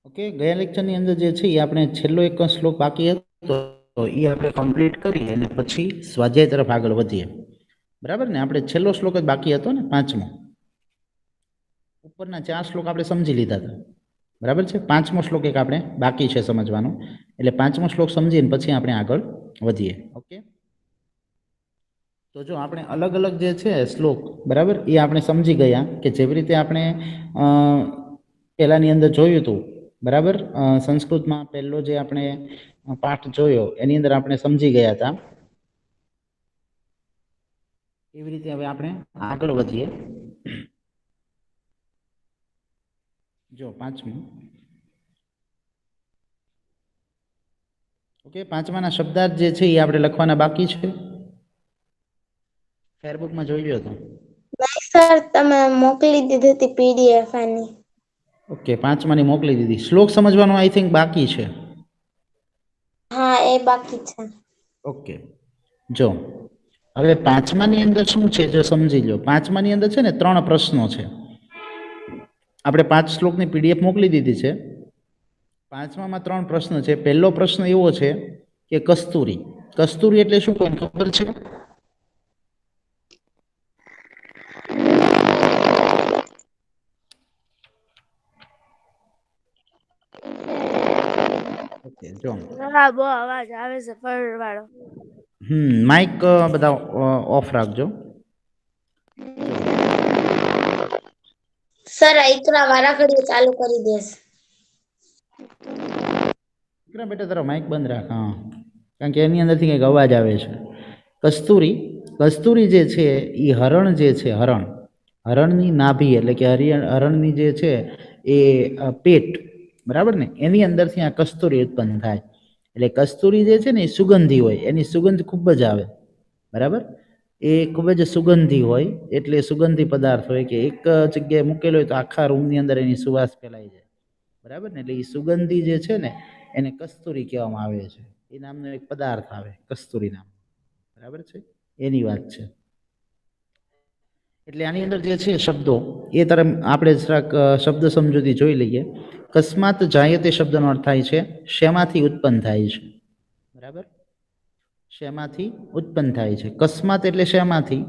Okay, ગયા લેક્ચરની અંદર જે છે એ આપણે છેલ્લો એક શ્લોક બાકી હતો તો એ આપણે કમ્પ્લીટ કરી અને પછી સ્વાધ્યાય તરફ આગળ વધીએ. બરાબર ને? આપણે છેલ્લો શ્લોક જ બાકી હતો ને, 5મો. ઉપરના 4 શ્લોક આપણે સમજી લીધા હતા. બરાબર છે? 5મો શ્લોક એક આપણે બાકી છે સમજવાનો. એટલે 5મો શ્લોક સમજીને પછી આપણે આગળ વધીએ. ઓકે, તો જો આપણે અલગ અલગ જે છે શ્લોક, બરાબર, એ આપણે સમજી ગયા કે જેવી રીતે આપણે પહેલાની અંદર જોયું હતું. બરાબર, સંસ્કૃતમાં પહેલો જે આપણે પાઠ જોયો એની અંદર આપણે સમજી ગયા હતા. એવી રીતે હવે આપણે આગળ વધીએ. જો 5મું. ઓકે, 5માના શબ્દાર્થ જે છે એ આપણે લખવાના બાકી છે. ફેરબુકમાં જોઈ લ્યો તો. નહીં સર, તમે મોકલી દીધી હતી પીડીએફ આની. ઓકે, 5માની મોકલી દીધી. શ્લોક સમજવાનો આઈ થિંક બાકી છે. હા, એ બાકી છે. ઓકે, જો હવે 5માની અંદર શું છે જો સમજી લો. 5માની અંદર છે ને 3 પ્રશ્નો છે. આપણે 5 શ્લોકની પીડીએફ મોકલી દીધી છે. 5મામાં 3 પ્રશ્ન છે. પહેલો પ્રશ્ન એવો છે કે કસ્તુરી. કસ્તુરી એટલે શું કોઈને ખબર છે? ઓકે, જો હા, બહુ અવાજ આવે છે ફરવાળો. માઇક બધા ઓફ રાખજો. સર, એકલા વારા ઘડીએ ચાલુ કરી દેશે. બેટા તારો માઇક બંધ રાખ. હા, કારણ કે એની અંદરથી કંઈક અવાજ આવે છે. કસ્તુરી. કસ્તુરી જે છે એ હરણ જે છે, હરણની નાભી એટલે કે હરણની જે છે એ પેટ, બરાબર ને, એની અંદરથી આ કસ્તુરી ઉત્પન્ન થાય. એટલે કસ્તુરી જે છે ને એ સુગંધી હોય, એની સુગંધ ખૂબ જ આવે. બરાબર, એ ખૂબ જ સુગંધી હોય. એટલે સુગંધી પદાર્થ હોય કે એક જગ્યાએ મૂકેલો હોય તો આખા રૂમની અંદર એની સુવાસ ફેલાઈ જાય. બરાબર ને? એટલે એ સુગંધી જે છે ને એને કસ્તુરી કહેવામાં આવે છે. એ નામનો એક પદાર્થ આવે, કસ્તુરી નામ. બરાબર છે? એની વાત છે. એટલે આની અંદર જે છે શબ્દો એ તરફ આપણે જરાક શબ્દ સમજૂતી જોઈ લઈએ. કસ્માત જાયતે શબ્દનો અર્થ થાય છે શેમાંથી ઉત્પન્ન થાય છે. બરાબર, શેમાંથી ઉત્પન્ન થાય છે. કસ્માત એટલે શેમાંથી,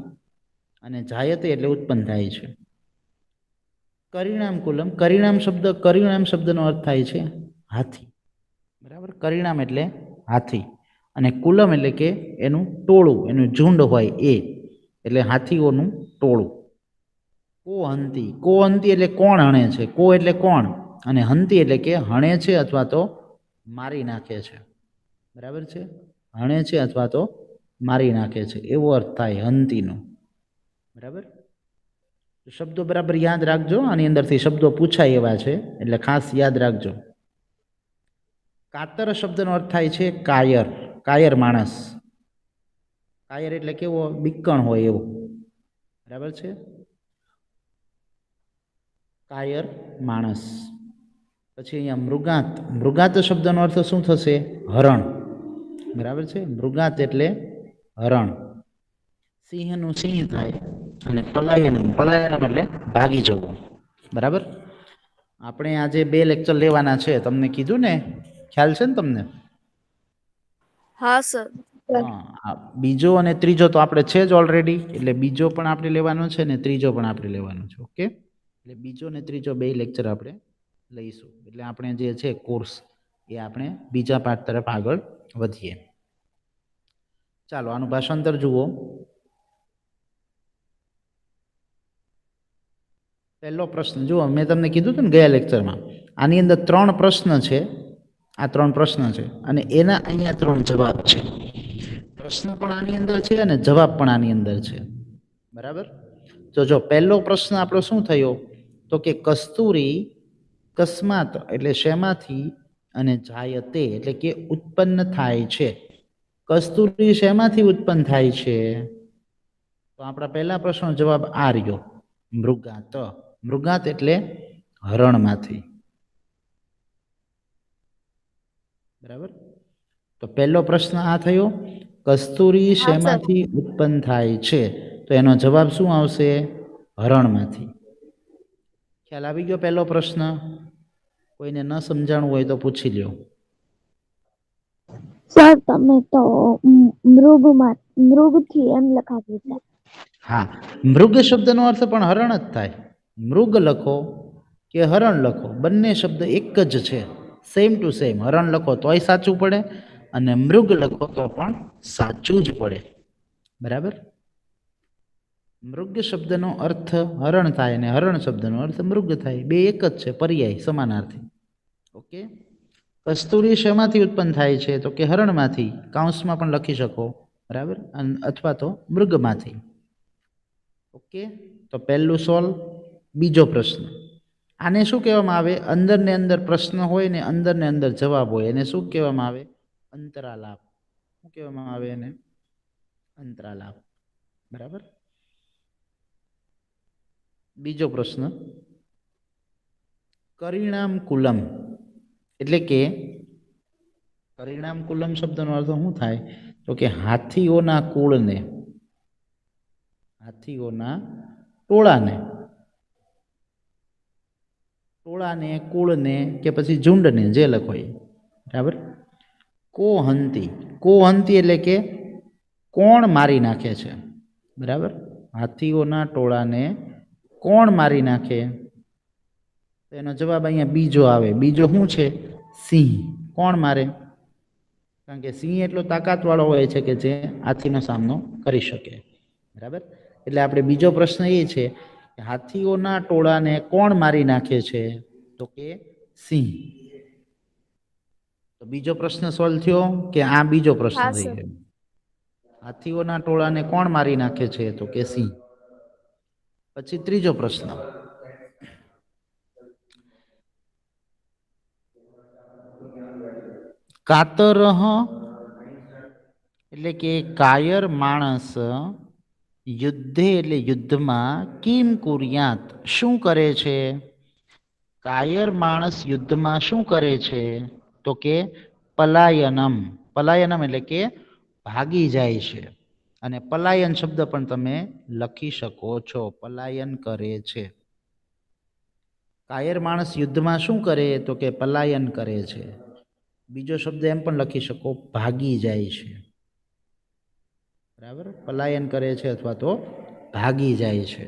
અને જાયતે એટલે ઉત્પન્ન થાય છે. પરિણામ કુલમ. પરિણામ શબ્દનો અર્થ થાય છે હાથી. બરાબર, પરિણામ એટલે હાથી, અને કુલમ એટલે કે એનું ટોળું, એનું ઝુંડ હોય એ, એટલે હાથીઓનું ટોળું. કો હંતી. કો હંતી એટલે કોણ હણે છે. કો એટલે કોણ, અને હંતી એટલે કે હણે છે અથવા તો મારી નાખે છે. બરાબર છે? હણે છે અથવા તો મારી નાખે છે, એવો અર્થ થાય હંતીનો. બરાબર, શબ્દો બરાબર યાદ રાખજો. આની અંદરથી શબ્દો પૂછાય એવા છે, એટલે ખાસ યાદ રાખજો. કાતર શબ્દનો અર્થ થાય છે કાયર. કાયર માણસ. કાયર એટલે કેવો? બીકણ હોય એવો. બરાબર છે? કાયર માણસ. પછી અહીંયા મૃગાત. મૃગાત શબ્દનો અર્થ શું થશે? હરણ. બરાબર છે? મૃગાત એટલે હરણ. સિંહનું સિંહ થાય, અને પલાયનમ. પલાયનમ એટલે ભાગી જવું. બરાબર, આપણે આજે 2 લેક્ચર લેવાના છે, તમને કીધું ને, ખ્યાલ છે ને તમને? હા સર. હા, બીજો અને ત્રીજો તો આપણે છે જ ઓલરેડી. એટલે બીજો પણ આપણે લેવાનો છે ને ત્રીજો પણ આપણે લેવાનો છે. ઓકે, એટલે બીજો ને ત્રીજો 2 લેક્ચર આપણે લઈશું. એટલે આપણે જે છે કોર્સ એ આપણે બીજા પાઠ તરફ આગળ વધીએ. ચાલો, આનું ભાષાંતર જુઓ. પહેલો પ્રશ્ન જુઓ. મેં તમને કીધું હતું ને ગયા લેક્ચરમાં, આની અંદર 3 પ્રશ્ન છે. આ 3 પ્રશ્ન છે, અને એના અહીંયા 3 જવાબ છે. પ્રશ્ન પણ આની અંદર છે અને જવાબ પણ આની અંદર છે. બરાબર, તો જો પહેલો પ્રશ્ન આપણો શું થયો, તો કે કસ્તુરી કસ્માત એટલે શેમાંથી, અને જાયતે એટલે કે ઉત્પન્ન થાય છે. કસ્તુરી શેમાંથી ઉત્પન્ન થાય છે? તો આપણા પહેલા પ્રશ્નનો જવાબ આ રહ્યો, મૃગાત. મૃગાત એટલે હરણમાંથી. બરાબર, તો પહેલો પ્રશ્ન આ થયો, કસ્તુરી હા સર. શેમાંથી ઉત્પન્ન થાય છે? તો એનો જવાબ શું આવશે? હરણમાંથી. ખ્યાલ આવી ગયો પહેલો પ્રશ્ન? કોઈને ન સમજાણું હોય તો પૂછી લ્યો. સર તમે તો મૃગથી એમ લખાવ્યું છે. હા, મૃગ શબ્દનો અર્થ પણ હરણ જ થાય. મૃગ લખો કે હરણ લખો, બંને શબ્દ એક જ છે, સેમ ટુ સેમ. હરણ લખો તોય સાચું પડે અને મૃગ લખો તો પણ સાચું જ પડે. બરાબર. મૃગ શબ્દનો અર્થ હરણ થાય અને હરણ શબ્દનો અર્થ મૃગ થાય. બે એક જ છે, પર્યાય, સમાનાર્થી. ઓકે. કસ્તુરી શેમાંથી ઉત્પન્ન થાય છે? તો કે હરણમાંથી. કૌંસમાં પણ લખી શકો. બરાબર. અથવા તો મૃગમાંથી. ઓકે. તો પહેલું સોલ્વ. બીજો પ્રશ્ન. આને શું કહેવામાં આવે? અંદર ને અંદર પ્રશ્ન હોય ને અંદર ને અંદર જવાબ હોય, એને શું કહેવામાં આવે? અંતરાલાપ. શું કહેવામાં આવે એને? અંતરાલાપ. બરાબર. બીજો પ્રશ્ન. પરિણામ કુલમ એટલે કે પરિણામ કુલમ શબ્દનો અર્થ શું થાય? તો કે હાથીઓના કુળને, હાથીઓના ટોળાને, કુળને કે પછી ઝુંડને, જે લખો એ. બરાબર. કોહંતી. કોહંતી એટલે કે કોણ મારી નાખે છે. બરાબર. હાથીઓના ટોળાને કોણ મારી નાખે? તો એનો જવાબ અહીંયા બીજો આવે. બીજો શું છે? સિંહ. કોણ મારે? કારણ કે સિંહ એટલો તાકાતવાળો હોય છે કે જે હાથીનો સામનો કરી શકે. બરાબર. એટલે આપણે બીજો પ્રશ્ન એ છે કે હાથીઓના ટોળાને કોણ મારી નાખે છે? તો કે સિંહ. તો બીજો પ્રશ્ન સોલ્વ થયો કે આ બીજો પ્રશ્ન હા થઈ સર. ગયો? હાથીઓના ટોળાને કોણ મારી નાખે છે? તો કે સિંહ. પછી ત્રીજો પ્રશ્ન. કાતરહ એટલે કે કાયર માણસ યુદ્ધે એટલે યુદ્ધમાં કિમ કુર્યાત શું કરે છે? કાયર માણસ યુદ્ધમાં શું કરે છે? તો કે પલાયનમ. પલાયનમ એટલે કે ભાગી જાય છે. અને પલાયન શબ્દ પણ તમે લખી શકો છો. પલાયન કરે છે. કાયર માણસ યુદ્ધમાં શું કરે? તો કે પલાયન કરે છે. બીજો શબ્દ એમ પણ લખી શકો, ભાગી જાય છે. બરાબર. પલાયન કરે છે અથવા તો ભાગી જાય છે.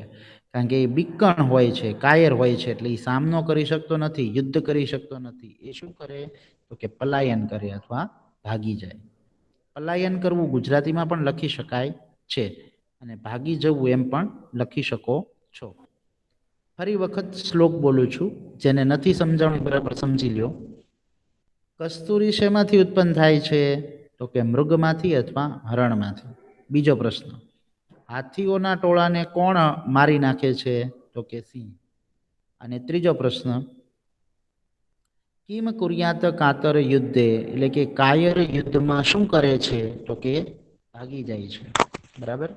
કારણ કે એ બીકણ હોય છે, કાયર હોય છે, એટલે એ સામનો કરી શકતો નથી, યુદ્ધ કરી શકતો નથી. એ શું કરે? તો કે પલાયન કરે અથવા ભાગી જાય. પલાયન કરવું ગુજરાતીમાં પણ લખી શકાય છે અને ભાગી જવું એમ પણ લખી શકો છો. ફરી વખત શ્લોક બોલું છું, જેને નથી સમજાણું બરાબર સમજી લ્યો. કસ્તુરી શેમાંથી ઉત્પન્ન થાય છે? તો કે મૃગમાંથી અથવા હરણમાંથી. બીજો પ્રશ્ન. હાથીઓના ટોળાને કોણ મારી નાખે છે? તો કે સિંહ. અને ત્રીજો પ્રશ્ન. કિમ કુર્યાત કાતર યુદ્ધે એટલે કે કાયર યુદ્ધમાં શું કરે છે? તો કે ભાગી જાય છે. બરાબર.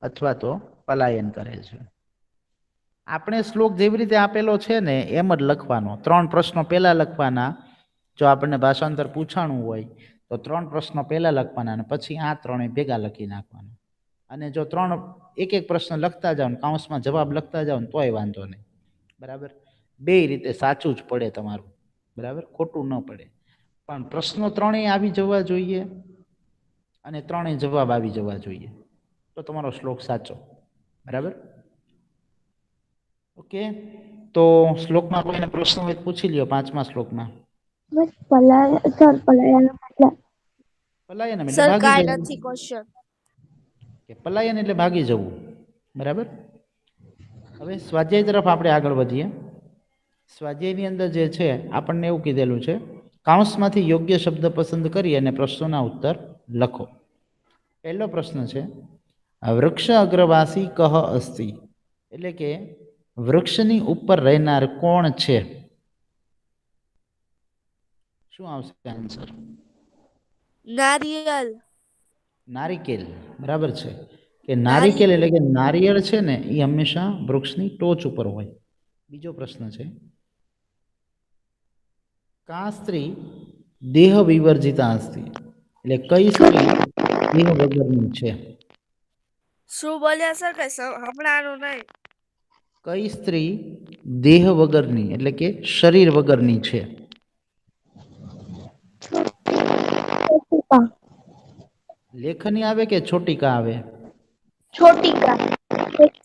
અથવા તો પલાયન કરે છે. આપણે શ્લોક જેવી રીતે આપેલો છે ને એમ જ લખવાનો. 3 પ્રશ્નો પહેલા લખવાના. જો આપણને ભાષાંતર પૂછાણું હોય તો 3 પ્રશ્નો પહેલા લખવાના અને પછી આ 3 ભેગા લખી નાખવાના. અને જો 3 એક એક પ્રશ્ન લખતા જાઓ ને કૌંસમાં જવાબ લખતા જાઓ ને તોય વાંધો નહીં. બરાબર. બે રીતે સાચું જ પડે તમારું. બરાબર. ખોટું ન પડે. પણ પ્રશ્નો 3 આવી જવા જોઈએ અને 3 જવાબ આવી જવા જોઈએ, તો તમારો શ્લોક સાચો. બરાબર. ઓકે. તો શ્લોકમાં કોઈને પ્રશ્ન હોય પૂછી લ્યો. 5મા શ્લોકમાં. બસ પલાયન એટલે પલાયન એટલે સર ભાગી કાંઈ જવું. નથી ક્વેશ્ચન. કે પલાયન એટલે ભાગી જવું. બરાબર. હવે સ્વાધ્યાય તરફ આપણે આગળ વધીએ. સ્વાધ્યાયની અંદર જે છે આપણને એવું કીધેલું છે, કૌંસમાંથી યોગ્ય શબ્દ પસંદ કરી અને પ્રશ્નોના ઉત્તર લખો. પહેલો પ્રશ્ન છે, વૃક્ષ અગ્રવાસી કહ અસ્તિ એટલે કે વૃક્ષની ઉપર રહેનાર કોણ છે? શું આવશે આન્સર? નારિયેલ. નારિકેલ. બરાબર છે. કે નારિકેલ એટલે કે નારિયેળ છે ને એ હંમેશા વૃક્ષની ટોચ ઉપર હોય. બીજો પ્રશ્ન છે, કા સ્ત્રી દેહ વિવર્જિતા અસ્તિ એટલે કઈ સ્ત્રી દેહ વગરની છે? શું બોલ્યા સર? કઈ સંભળાણું નહીં. કઈ સ્ત્રી દેહ વગરની એટલે કે શરીર વગરની છે? छोटिका લેખની આવે કે છોટિકા આવે? छोटिका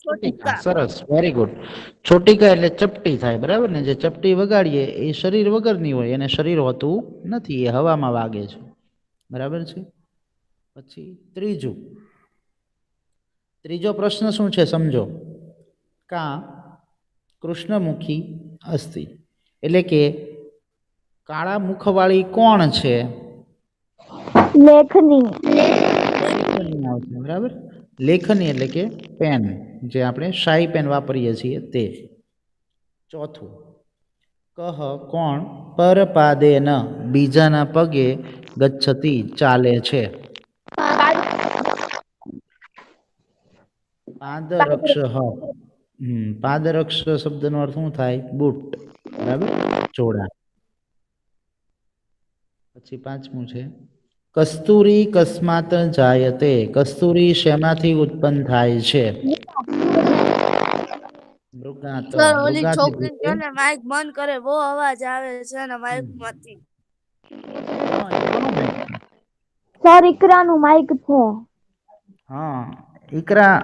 છોટિકા. સરસ, વેરી ગુડ. છોટિકા એટલે ચપટી થાય, બરાબર ને? જે ચપટી વગાડીએ એ શરીર વગરની હોય, એને શરીર હોતું નથી, એ હવામાં વાગે છે, બરાબર છે. પછી ત્રીજો પ્રશ્ન શું છે સમજો. કા કૃષ્ણમુખી અસ્તિ, એટલે કે કાળા મુખવાળી કોણ છે? लेखनी લેખની આવશે, બરાબર. લેખની એટલે કે પેન, જે આપણે શાઈ પેન વાપરીએ છીએ તે. ચોથું, કહ કોણ પરપાદે ન, બીજાના પગે ગચ્છતિ ચાલે છે? પાદરક્ષ. પાદરક્ષ શબ્દનો અર્થ શું થાય? બૂટ, બરાબર, જોડા. પછી પાંચમું છે કસ્તુરી કસ્માત જાયતે, કસ્તુરી શેમાંથી ઉત્પન્ન થાય છે? મૃગાત. સર ઓલી મૃગાત એટલે છોકરી કે છે ને માઇક બંધ કરે, બહુ અવાજ આવે છે ને માઇક માંથી. એ કોનું mic? सर इकरा नु माइक छे હા, ઈકરા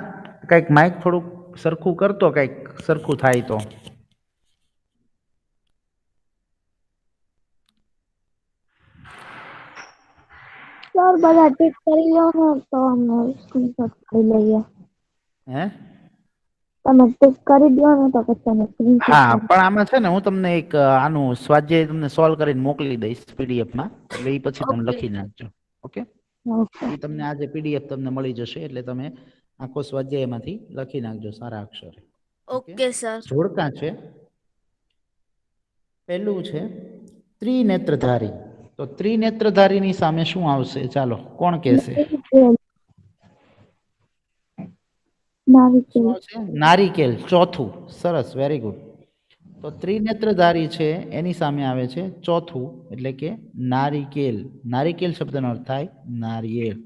કઈક માઇક થોડુંક સરખું કરતો, કઈક સરખું થાય તો. सर બધા ટીક કરી લો ને તો અમે સ્ક્રીનશોટ કરી લઈએ. હે? તમે ટીક કરી દો ને તો પછી અમે સ્ક્રીનશોટ હા, કરી. પણ આમાં છે ને હું તમને એક આનું સ્વાધ્યાય તમને સોલ્વ કરીને મોકલી દઈશ PDF માં, એટલે એ પછી તમે ઓકે લખી નાખજો. ઓકે, ઓકે એ તમને આજે PDF તમને મળી જશે, એટલે તમે આખો સ્વાધ્યાયમાંથી લખી નાખજો સારા અક્ષરે. Okay sir. જોડકા છે. પહેલું છે ત્રિનેત્રધારી. તો ત્રિનેત્રધારીની સામે શું આવશે? ચાલો, કોણ કહેશે? શું નારિકેલ આવશે? નારિકેલ. ચોથું. સરસ, વેરી ગુડ. તો ત્રિનેત્રધારી છે એની સામે આવે છે ચોથું, એટલે કે નારિકેલ. નારિકેલ શબ્દનો અર્થ થાય નારિયેળ.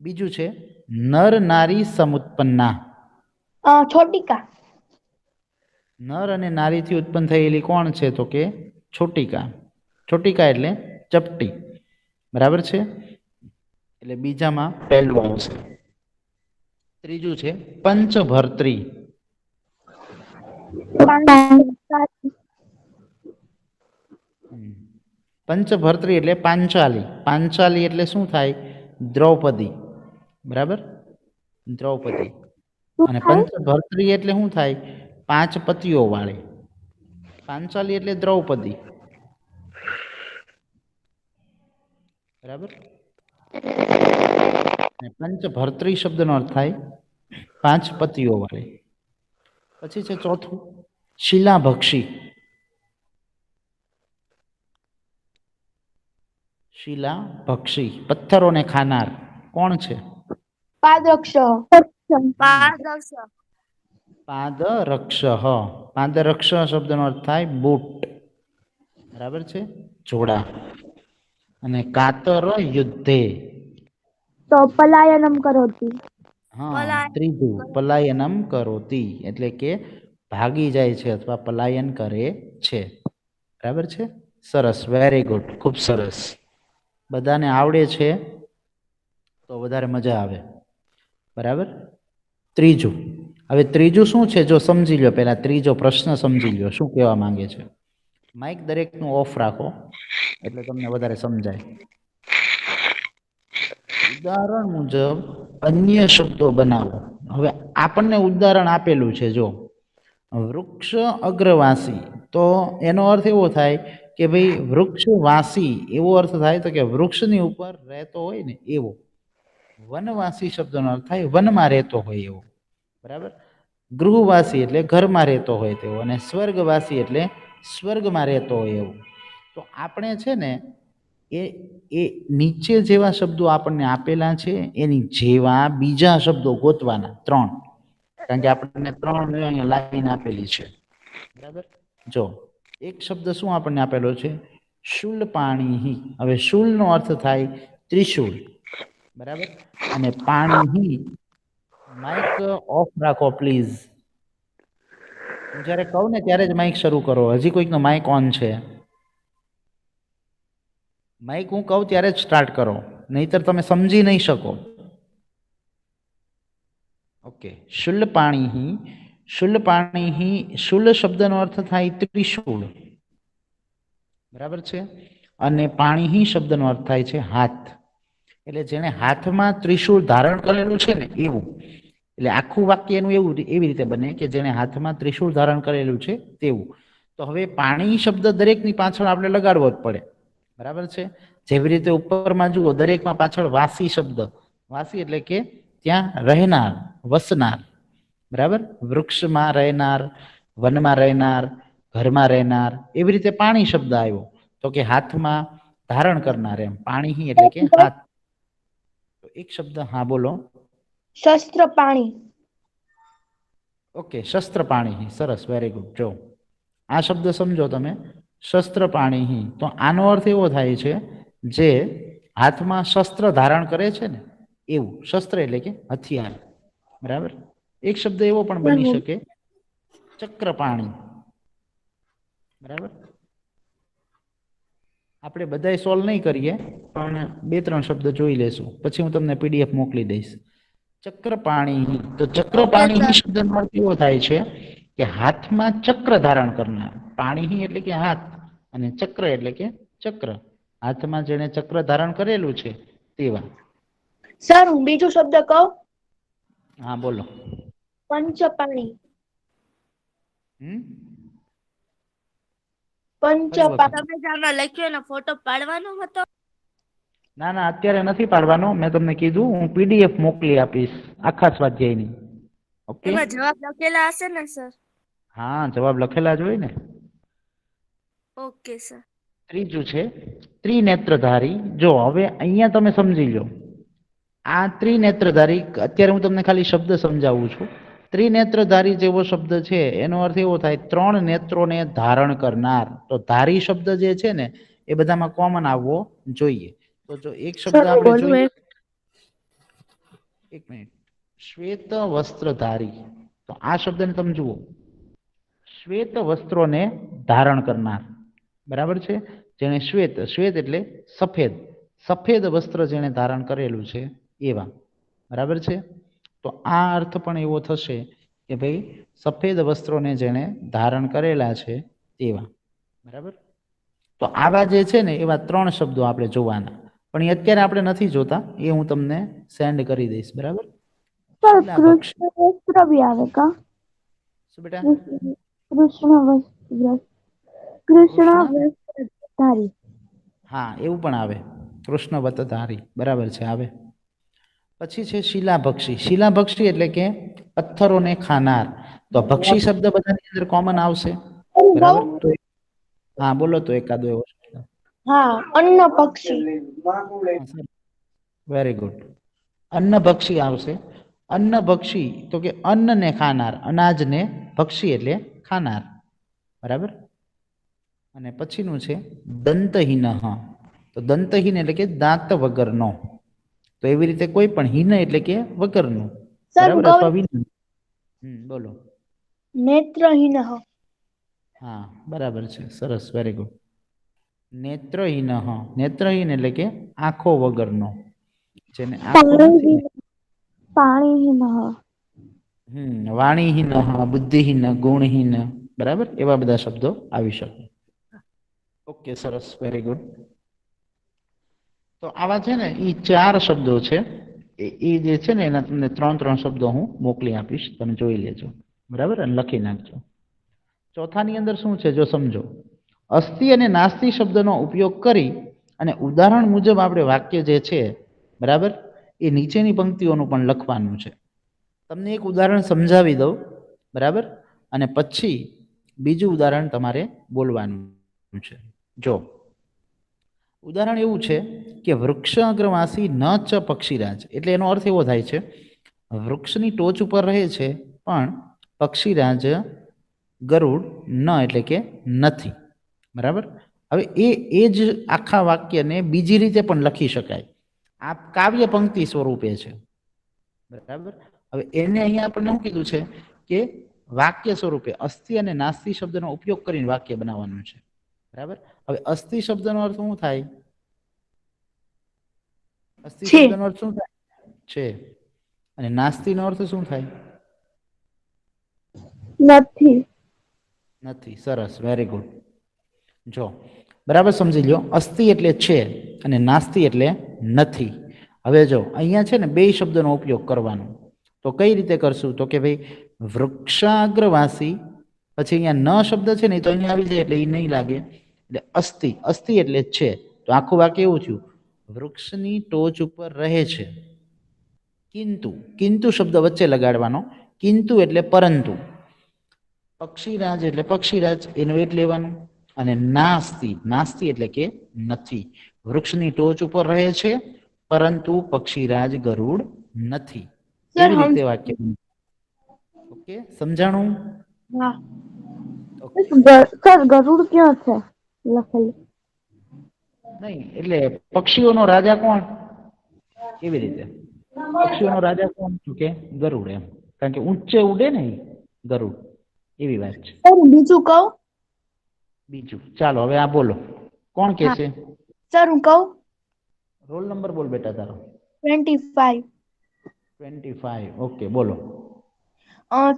બીજું છે નર નારી સમુત્પન્ના. छोटिका નર અને નારીથી ઉત્પન્ન થયેલી કોણ છે? તો કે છોટિકા. છોટિકા એટલે ચપટી, બરાબર છે. એટલે બીજામાં પહેલું આવશે. ત્રીજું છે પંચભર્ત્રી. પંચભર્ત્રી એટલે પાંચાલી. પાંચાલી એટલે શું થાય? દ્રૌપદી, બરાબર, દ્રૌપદી. અને પંચભર્ત્રી એટલે શું થાય? પાંચ પતિઓ વાળી. પાંચાલી એટલે દ્રૌપદી, બરાબર. અને પંચભર્ત્રી શબ્દનો અર્થ થાય પાંચ પતિઓ વાળી. પછી છે ચોથું શિલાભક્ષી. શિલાભક્ષી, પથ્થરોને ખાનાર કોણ છે? पादरक्ष પારદર્શક. પાદરક્ષ. પાદરક્ષ શબ્દનો અર્થ થાય બૂટ, બરાબર છે, જોડા. અને કાતર યુદ્ધે. તો પલાયનમ કરોતી. હા, ત્રીજું પલાયનમ કરોતી, એટલે કે ભાગી જાય છે અથવા પલાયન કરે છે, બરાબર છે. સરસ, વેરી ગુડ, ખૂબ સરસ. બધાને આવડે છે તો વધારે મજા આવે, બરાબર. ત્રીજું. હવે ત્રીજું શું છે જો સમજી લો. પહેલા ત્રીજો પ્રશ્ન સમજી લો, શું કહેવા માંગે છે. માઇક દરેકનું ઓફ રાખો એટલે તમને વધારે સમજાય. ઉદાહરણ મુજબ અન્ય શબ્દો બનાવો. હવે આપણને ઉદાહરણ આપેલું છે, જો વૃક્ષ અગ્રવાસી, તો એનો અર્થ એવો થાય કે ભાઈ વૃક્ષવાસી, એવો અર્થ થાય તો કે વૃક્ષની ઉપર રહેતો હોય ને એવો. વનવાસી શબ્દનો અર્થ થાય વનમાં રહેતો હોય એવો, બરાબર. ગૃહવાસી એટલે ઘરમાં રહેતો હોય તેવો, અને સ્વર્ગવાસી એટલે સ્વર્ગમાં રહેતો હોય એવું. તો આપણે છે ને એ એ નીચે જેવા શબ્દો આપણને આપેલા છે એની જેવા બીજા શબ્દો ગોતવાના, ત્રણ. કારણ કે આપણને ત્રણ અહીંયા લાઈન આપેલી છે, બરાબર. જો એક શબ્દ શું આપણને આપેલો છે? શૂલ પાણી. હવે શૂલનો અર્થ થાય ત્રિશૂળ, બરાબર. અને પાણી. માઇક ઓફ રાખો પ્લીઝ. હું જ્યારે કહું ને ત્યારે જ માઇક શરૂ કરો. હજી કોઈકનો માઇક ઓન છે. માઇક હું કહું ત્યારે જ સ્ટાર્ટ કરો, નહીતર તમે સમજી નહીં શકો. ઓકે. શુલ પાણી, શુલ પાણી, શુલ શબ્દનો અર્થ થાય ત્રિશૂળ, બરાબર છે, અને પાણી શબ્દનો અર્થ થાય છે હાથ. એટલે જેણે હાથમાં ત્રિશૂળ ધારણ કરેલું છે ને એવું, એટલે આખું વાક્ય એનું એવું એવી રીતે બને કે જેણે હાથમાં ત્રિશૂળ ધારણ કરેલું છે તેવું. તો હવે પાણી શબ્દ દરેકની પાછળ આપણે લગાડવો જ પડે, બરાબર છે. જેવી રીતે ઉપરમાં જુઓ, દરેકમાં પાછળ વાસી શબ્દ, વાસી એટલે કે ત્યાં રહેનાર, વસનાર, બરાબર. વૃક્ષમાં રહેનાર, વનમાં રહેનાર, ઘરમાં રહેનાર, એવી રીતે પાણી શબ્દ આવ્યો તો કે હાથમાં ધારણ કરનાર, એમ પાણી એટલે કે હાથ. એક શબ્દ, હા બોલો. શસ્ત્ર પાણી. ઓકે, શસ્ત્ર પાણી, સરસ, વેરી ગુડ. જો આ શબ્દ સમજો તમે, શસ્ત્ર પાણી, તો આનો અર્થ એવો થાય છે જે હાથમાં શસ્ત્ર ધારણ કરે છે ને એવું. શસ્ત્ર એટલે કે હથિયાર, બરાબર. એક શબ્દ એવો પણ બની શકે ચક્ર પાણી, બરાબર. આપણે બધાય સોલ્વ નહીં કરીએ પણ 2-3 શબ્દ જોઈ લેશું, પછી હું તમને પીડીએફ મોકલી દઈશ. ચક્ર પાણી, તો ચક્ર પાણી શબ્દનો અર્થ એવો થાય છે કે હાથમાં ચક્ર ધારણ કરનાર. પાણી એટલે કે હાથ, અને ચક્ર એટલે કે ચક્ર, હાથમાં જેણે ચક્ર ધારણ કરેલું છે તેવા. સર હું બીજું શબ્દ કહું? હા બોલો. પંચ પાણી. હમ પંચ ફરી વખત. તમે જે આમાં લખ્યું એનો ફોટો પાડવાનો હતો? ના ના, અત્યારે નથી પાડવાનો. મેં તમને કીધું હું પીડીએફ મોકલી આપીશ આખા સ્વાધ્યાયની. ઓકે. એમાં જવાબ લખેલા હશે ને સર? હા, જવાબ લખેલા જ હોય ને. Okay sir. ત્રીજું છે ત્રિનેત્રધારી. જો હવે અહીંયા તમે સમજી લો, આ ત્રિનેત્રધારી, અત્યારે હું તમને ખાલી શબ્દ સમજાવું છું. ત્રિનેત્રધારી જેવો શબ્દ છે એનો અર્થ એવો થાય 3 નેત્રોને ધારણ કરનાર. તો ધારી શબ્દ જે છે ને એ બધામાં કોમન આવવો જોઈએ. તો જો એક શબ્દ આપણે જોઈએ, એક મિનિટ, શ્વેત વસ્ત્રધારી, તો આ શબ્દને તમે જુઓ, શ્વેત વસ્ત્રોને ધારણ કરનાર, બરાબર છે. જેને શ્વેત, શ્વેત એટલે સફેદ, સફેદ વસ્ત્ર જેને ધારણ કરેલું છે એવા, બરાબર છે. તો આ અર્થ પણ એવો થશે કે ભાઈ સફેદ વસ્ત્રોને જેને ધારણ કરેલા છે તેવા, બરાબર. તો આવા જે છે ને એવા 3 શબ્દો આપણે જોવાના, પણ એ અત્યારે આપણે નથી જોતા, એ હું તમને સેન્ડ કરી દઈશ, બરાબર. સર શિલાભક્ષ. કૃષ્ણ વસ્ત્ર બી આવે કા? શું બેટા? કૃષ્ણ વસ્ત્ર, કૃષ્ણ વસ્ત્રધારી. હા, એવું પણ આવે, કૃષ્ણ વતધારી, બરાબર છે, આવે. પછી છે શિલાભક્ષી. શિલાભક્ષી એટલે કે પથ્થરોને ખાનાર. તો ભક્ષી શબ્દ બધાની અંદર કોમન આવશે, બરાબર. તો હા બોલો તો એકાદો એવો શબ્દ. હા, અન્ન પક્ષી. Very good. અન્ન ભક્ષી આવશે. અન્ન ભક્ષી તો કે અન્નને ખાનાર, અનાજને ભક્ષી એટલે ખાનાર, બરાબર. અને પછીનું છે દંતહીન. તો દંતહીન એટલે કે દાંત વગરનો. તો એવી રીતે કોઈ પણ હીન એટલે કે વગરનું, બરાબર, અથવા વિના. બોલો. નેત્રહીન. હા, બરાબર છે, સરસ, વેરી ગુડ. નેત્રહીન. નેત્રહીન એટલે કે આંખો વગરનો, જેને આંખો નથી ને. પાણીહીન. વાણીહીન, બુદ્ધિહીન, ગુણહીન, બરાબર, એવા બધા શબ્દો આવી શકે. ઓકે, સરસ, વેરી ગુડ. તો આવા છે ને એ 4 શબ્દો છે, એ જે છે ને એના તમને 3 શબ્દો હું મોકલી આપીશ, તમે જોઈ લેજો, બરાબર, અને લખી નાખજો. ચોથાની અંદર શું છે જો સમજો, અસ્થિ અને નાસ્તિ શબ્દનો ઉપયોગ કરી અને ઉદાહરણ મુજબ આપણે વાક્ય જે છે, બરાબર, એ નીચેની પંક્તિઓનું પણ લખવાનું છે. તમને એક ઉદાહરણ સમજાવી દઉં, બરાબર, અને પછી બીજું ઉદાહરણ તમારે બોલવાનું છે. જો ઉદાહરણ એવું છે કે વૃક્ષ અગ્રવાસી ન ચ પક્ષીરાજ. એટલે એનો અર્થ એવો થાય છે વૃક્ષની ટોચ ઉપર રહે છે પણ પક્ષીરાજ ગરુડ ન એટલે કે નથી, બરાબર. હવે એ જ આખા વાક્યને બીજી રીતે પણ લખી શકાય. આ કાવ્ય પંક્તિ સ્વરૂપે છે, બરાબર. હવે એને અહીંયા આપણને શું કીધું છે કે વાક્ય સ્વરૂપે અસ્થિ અને નાસ્તિ શબ્દનો ઉપયોગ કરીને વાક્ય બનાવવાનું છે, બરાબર. હવે અસ્થિ શબ્દનો અર્થ શું થાય? અસ્થિ છે શબ્દનો અર્થ શું થાય? છે. અને નાસ્તિનો અર્થ શું થાય? નથી. નથી. સરસ, વેરી ગુડ. જો બરાબર સમજી લ્યો, અસ્થિ એટલે છે અને નાસ્તિ એટલે નથી. હવે જો અહીંયા છે ને બે શબ્દનો ઉપયોગ કરવાનો. તો કઈ રીતે કરશું? તો કે ભાઈ વૃક્ષાગ્રવાસી, પછી અહીંયા ન શબ્દ છે ને તો અહીંયા આવી જાય એટલે એ નહીં લાગે, એટલે અસ્થિ. અસ્થિ એટલે છે. તો આખું વાક્ય એવું થયું, વૃક્ષની ટોચ ઉપર રહે છે. કિંતુ, કિંતુ શબ્દ વચ્ચે લગાડવાનો. કિંતુ એટલે પરંતુ. પક્ષીરાજ એટલે પક્ષીરાજ, એનું એક લેવાનું. અને નાસ્તિ, નાસ્તિ એટલે કે નથી. વૃક્ષની ટોચ ઉપર રહે છે પરંતુ પક્ષીરાજ ગરુડ નથી. સર એવી હમ રીતે વાક્ય. ઓકે, સમજાણું? હા ઓકે. સર ગરુડ ક્યાં છે લખેલું? નહીં એટલે પક્ષીઓનો રાજા કોણ? કેવી રીતે પક્ષીઓનો રાજા કોણ? તો કે ગરુડ, એમ. કારણ કે ઊંચે ઉડે ને ઈ ગરુડ, એવી વાત છે. સર બીજું કહું? બીજું ચાલો હવે આ બોલો, કોણ કે હા છે? સર હું કહું? રોલ નંબર બોલ બેટા તારો. 25. 25. ઓકે, બોલો.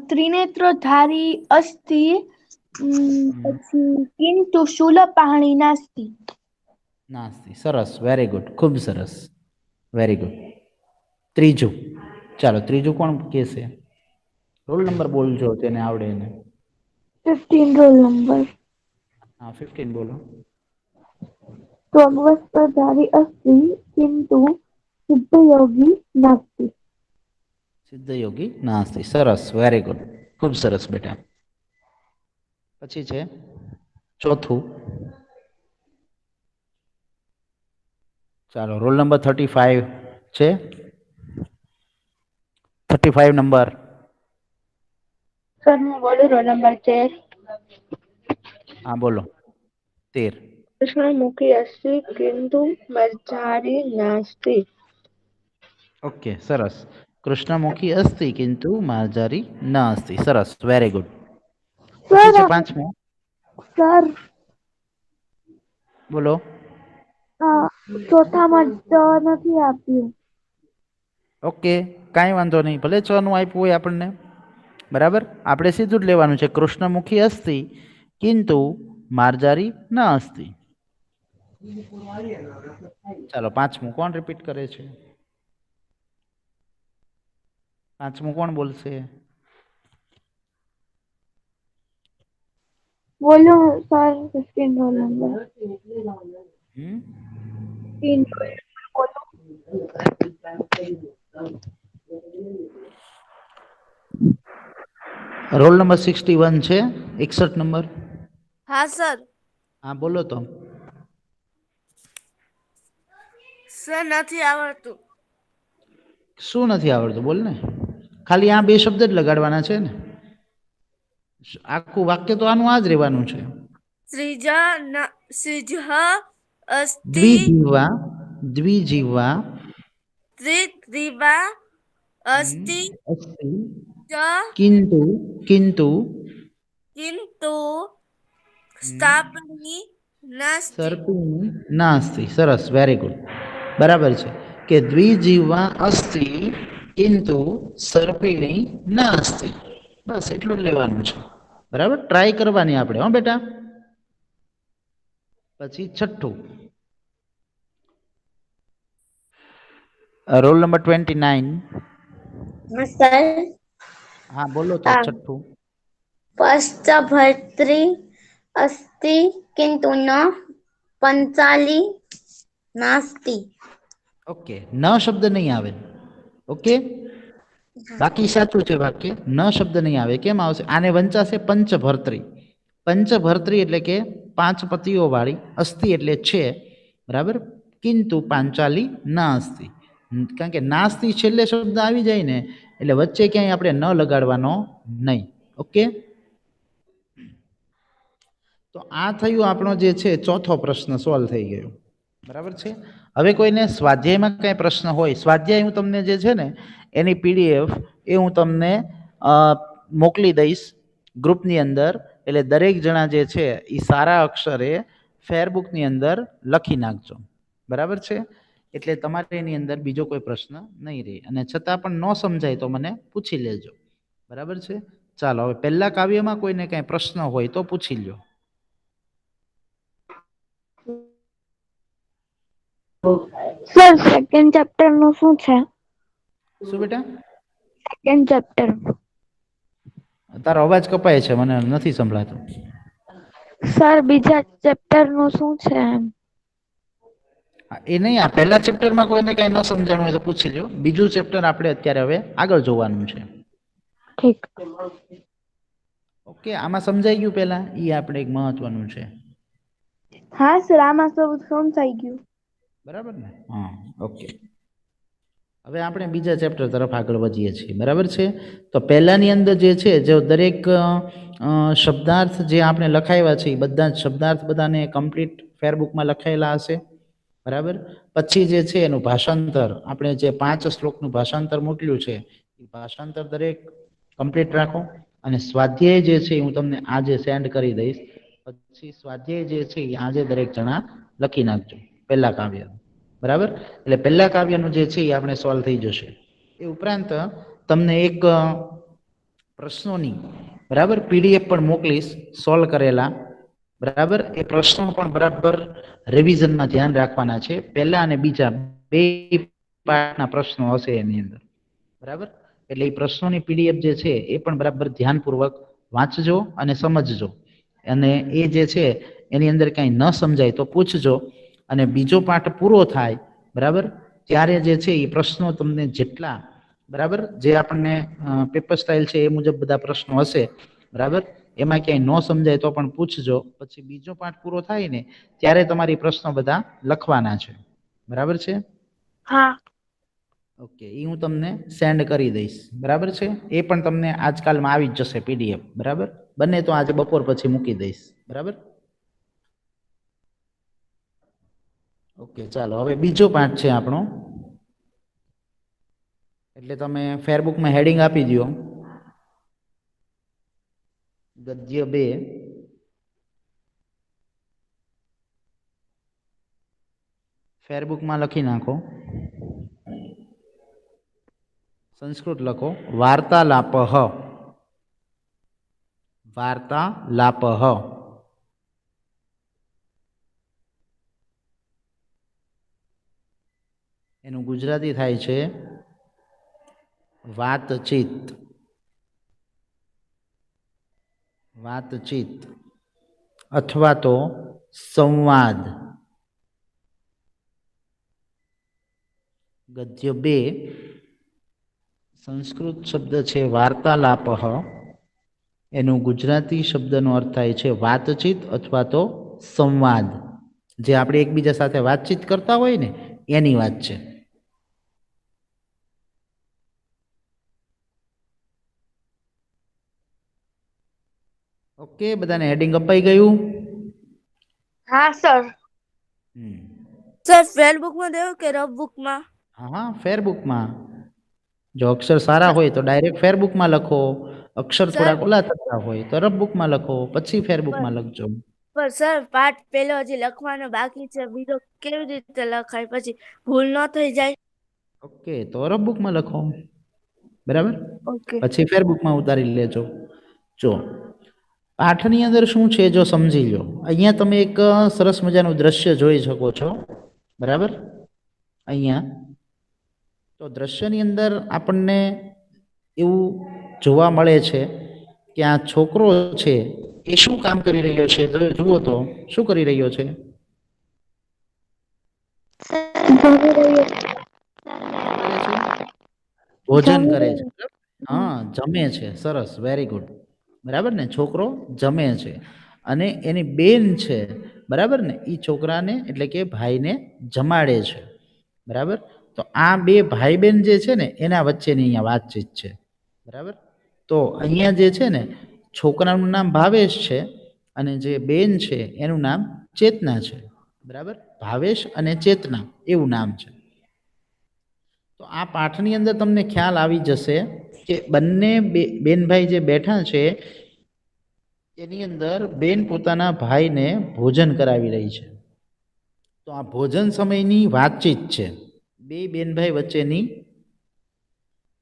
ત્રિનેત્રધારી અસ્તિ પછી કિંતુ શૂલપાણી નાસ્તિ. નાસ્તિ. સરસ, વેરી ગુડ, ખૂબ સરસ, વેરી ગુડ. ત્રીજું, ચાલો ત્રીજું કોણ કહેશે? રોલ નંબર બોલજો તેને આવડે એને. 15 રોલ નંબર. હા, 15 બોલો. त्वग्वस्त्रधारी अस्ति किन्तु सिद्धयोगी नास्ति. સિદ્ધયોગી નાસ્તિ. સરસ, વેરી ગુડ, ખૂબ સરસ બેટા. પછી છે ચોથું, ચાલો રોલ નંબર 35 છે. 35 નંબર. સર હું બોલું રોલ નંબર 13. હા બોલો. 13. કૃષ્ણમુખી અસ્તિ કિંતુ મર્ઝારી નાસ્તિ. ઓકે, સરસ. કૃષ્ણમુખી અસ્તિ કિંતુ માર્જારી ન અસ્તિ. સરસ, વેરી ગુડ. પછી છે પાંચમું. સર બોલો. ચોથામાં ચ નથી આપ્યું. ઓકે, કાંઈ વાંધો નહીં, ભલે 6 નું આપ્યું હોય આપણને, બરાબર. આપણે સીધું જ લેવાનું છે, કૃષ્ણમુખી અસ્તિ કિંતુ માર્જારી ન અસ્તિ. ચાલો પાંચમું કોણ રિપીટ કરે છે? પાંચમું કોણ બોલશે? બોલો સર 15 રોલ નંબર. હમ 15 રોલ નંબર 61 છે. 61 નંબર. હા સર. હા બોલો તો. સર નથી આવડતું. શું નથી આવડતું? બોલ ને. ખાલી આ બે શબ્દ જ લગાડવાના છે ને, આખું વાક્ય તો આનું આ જ રહેવાનું છે. સિંહ અસ્તિ દ્વિજીવા, દ્વિજીવા ત્રિગ્રીવા અસ્તિ અસ્તિ ચ કિંતુ, કિંતુ કિંતુ સ્થાપની નાસ્તિ. સર્પિણી નાસ્તિ. સરસ, વેરી ગુડ, બરાબર છે કે દ્વિજીવા અસ્તિ કિંતુ સર્પિણી નાસ્તિ. બસ એટલું જ લેવાનું છે, બરાબર. ટ્રાય કરવાની આપણે, હો બેટા. પછી છઠ્ઠું, રોલ નંબર 29. સર હા બોલો તો. છઠ્ઠું. પશ્ચભર્ત્રી અસ્તિ કિંતુ ન પંચાલી નાસ્તિ. ઓકે, ન શબ્દ નહીં આવે. ઓકે, બાકી સાચું છે વાક્ય. ન શબ્દ નહીં આવે. કેમ આવશે? આને વંચાશે પંચભર્ત્રી. પંચભર્ત્રી એટલે કે 5 પતિઓ વાળી. અસ્થિ એટલે છે, બરાબર. કિંતુ પાંચાલી ના અસ્થિ, કારણ કે નાસ્તિ છેલ્લે શબ્દ આવી જાય ને એટલે વચ્ચે ક્યાંય આપણે ન લગાડવાનો નહીં. ઓકે, તો આ થયું આપણો જે છે ચોથો પ્રશ્ન સોલ્વ થઈ ગયો, બરાબર છે. હવે કોઈને સ્વાધ્યાયમાં કંઈ પ્રશ્ન હોય, સ્વાધ્યાય હું તમને જે છે ને એની પીડીએફ એ હું તમને મોકલી દઈશ ગ્રુપની અંદર. એટલે દરેક જણા જે છે એ સારા અક્ષરે ફેરબુકની અંદર લખી નાખજો, બરાબર છે. એટલે તમારે એની અંદર બીજો કોઈ પ્રશ્ન નહીં રહે, અને છતાં પણ ન સમજાય તો મને પૂછી લેજો, બરાબર છે? ચાલો હવે પહેલા કાવ્યમાં કોઈને કાંઈ પ્રશ્ન હોય તો પૂછી લ્યો. સર સેકન્ડ ચેપ્ટર નું શું છે? શું બેટા? સેકન્ડ ચેપ્ટર તારો અવાજ કપાય છે, મને નથી સંભળાતો. સર બીજા ચેપ્ટર નું શું છે એમ? હા, એ નહીં, આ પહેલા ચેપ્ટરમાં કોઈને કાંઈ ન સમજાણું હોય તો પૂછી લ્યો. બીજું ચેપ્ટર આપણે અત્યારે હવે આગળ જોવાનું છે. ઠીક. ઓકે, આમાં સમજાઈ ગયું પહેલા? એ આપણે એક મહત્વનું છે, હા સર, આમાં સૌ સમજાઈ ગયું. બરાબર ને? હા, ઓકે. હવે આપણે બીજા ચેપ્ટર તરફ આગળ વધીએ છીએ, બરાબર છે? તો પહેલાની અંદર જે છે, જો દરેક શબ્દાર્થ જે આપણે લખાવ્યા છે એ બધા જ શબ્દાર્થ બધાને કમ્પ્લીટ ફેરબુકમાં લખાયેલા હશે, બરાબર? પછી જે છે એનું ભાષાંતર, આપણે જે 5 શ્લોકનું ભાષાંતર મોકલ્યું છે એ ભાષાંતર દરેક કમ્પ્લીટ રાખો. અને સ્વાધ્યાય જે છે હું તમને આજે સેન્ડ કરી દઈશ. પછી સ્વાધ્યાય જે છે એ આજે દરેક જણા લખી નાખજો પહેલા કાવ્ય, બરાબર? એટલે પહેલા કાવ્યનું જે છે એ આપણે સોલ્વ થઈ જશે. એ ઉપરાંત તમને એક પ્રશ્નોની, બરાબર, પીડીએફ પણ મોકલીશ સોલ્વ કરેલા, બરાબર? એ પ્રશ્નો પણ બરાબર રિવિઝનમાં ધ્યાન રાખવાના છે. પહેલા અને બીજા બે પાર્ટના પ્રશ્નો હશે એની અંદર, બરાબર? એટલે એ પ્રશ્નોની પીડીએફ જે છે એ પણ બરાબર ધ્યાનપૂર્વક વાંચજો અને સમજજો. અને એ જે છે એની અંદર કાંઈ ન સમજાય તો પૂછજો. અને બીજો પાઠ પૂરો થાય, બરાબર, ત્યારે જે છે એ પ્રશ્નો તમને જેટલા, બરાબર, જે આપણને પેપર સ્ટાઇલ છે એ મુજબ બધા પ્રશ્નો હશે, બરાબર, એમાં ક્યાંય ન સમજાય તો પણ પૂછજો. પછી બીજો પાઠ પૂરો થાય ને ત્યારે તમારી પ્રશ્નો બધા લખવાના છે, બરાબર છે? હા. ઓકે, એ હું તમને સેન્ડ કરી દઈશ, બરાબર છે? એ પણ તમને આજકાલમાં આવી જ જશે પીડીએફ, બરાબર? બને તો આજે બપોર પછી મૂકી દઈશ, બરાબર? ઓકે, ચાલો હવે બીજો પાઠ છે આપણો. એટલે તમે ફેરબુકમાં હેડિંગ આપી દો, ગદ્ય 2. ફેરબુકમાં લખી નાખો, સંસ્કૃત લખો, વાર્તાલાપઃ. વાર્તાલાપઃ. એનું ગુજરાતી થાય છે વાતચીત. વાતચીત અથવા તો સંવાદ. ગદ્ય 2, સંસ્કૃત શબ્દ છે વાર્તાલાપઃ, એનું ગુજરાતી શબ્દનો અર્થ થાય છે વાતચીત અથવા તો સંવાદ. જે આપણે એકબીજા સાથે વાતચીત કરતા હોય ને એની વાત છે. ઓકે, બધાને હેડિંગ અપાઈ ગયું? હા સર. સર ફેરબુકમાં દેવું કે રફબુકમાં? હા હા, ફેરબુકમાં. જો અક્ષર સારા હોય તો ડાયરેક્ટ ફેરબુકમાં લખો, અક્ષર થોડાક ઓલા થતા હોય તો રફબુકમાં લખો, પછી ફેરબુકમાં લખજો. પણ સર પાઠ પેલો હજી લખવાનો બાકી છે, બીજો કેવી રીતે લખાય પછી ભૂલ ન થઈ જાય? ઓકે, તો રફબુકમાં લખો, બરાબર? ઓકે. પછી ફેરબુકમાં ઉતારી લેજો. જો પાઠની અંદર શું છે જો સમજી લો. અહીંયા તમે એક સરસ મજાનું દ્રશ્ય જોઈ શકો છો, બરાબર? અહીંયા તો દ્રશ્યની અંદર આપણને એવું જોવા મળે છે કે આ છોકરો છે એ શું કામ કરી રહ્યો છે? જુઓ તો શું કરી રહ્યો છે? ભોજન કરે છે. હા, જમે છે. સરસ, વેરી ગુડ, બરાબર ને? છોકરો જમે છે અને એની બેન છે, બરાબર ને, એ છોકરાને એટલે કે ભાઈને જમાડે છે, બરાબર? તો આ બે ભાઈ બહેન જે છે ને એના વચ્ચેની અહીંયા વાતચીત છે, બરાબર? તો અહીંયા જે છે ને છોકરાનું નામ ભાવેશ છે અને જે બેન છે એનું નામ ચેતના છે, બરાબર? ભાવેશ અને ચેતના એવું નામ છે. તો આ પાઠની અંદર તમને ખ્યાલ આવી જશે કે બંને બેનભાઈ જે બેઠા છે એની અંદર બેન પોતાના ભાઈને ભોજન કરાવી રહી છે, તો આ ભોજન સમયની વાતચીત છે, બે બેનભાઈ વચ્ચેની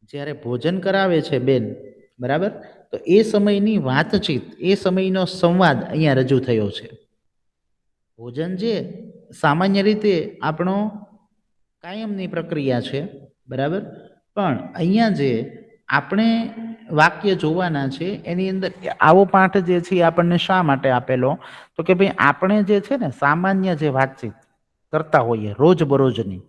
જ્યારે ભોજન કરાવે છે બેન, બરાબર, તો એ સમયની વાતચીત, એ સમયનો સંવાદ અહીંયા રજૂ થયો છે. ભોજન જે સામાન્ય રીતે આપણો કાયમની પ્રક્રિયા છે, બરાબર, પણ અહીંયા જે આપણે વાક્ય જોવાના છે એની અંદર આવો પાઠ જે છે એ આપણને શા માટે આપેલો, તો કે ભાઈ આપણે જે છે ને સામાન્ય જે વાતચીત કરતા હોઈએ રોજબરોજની,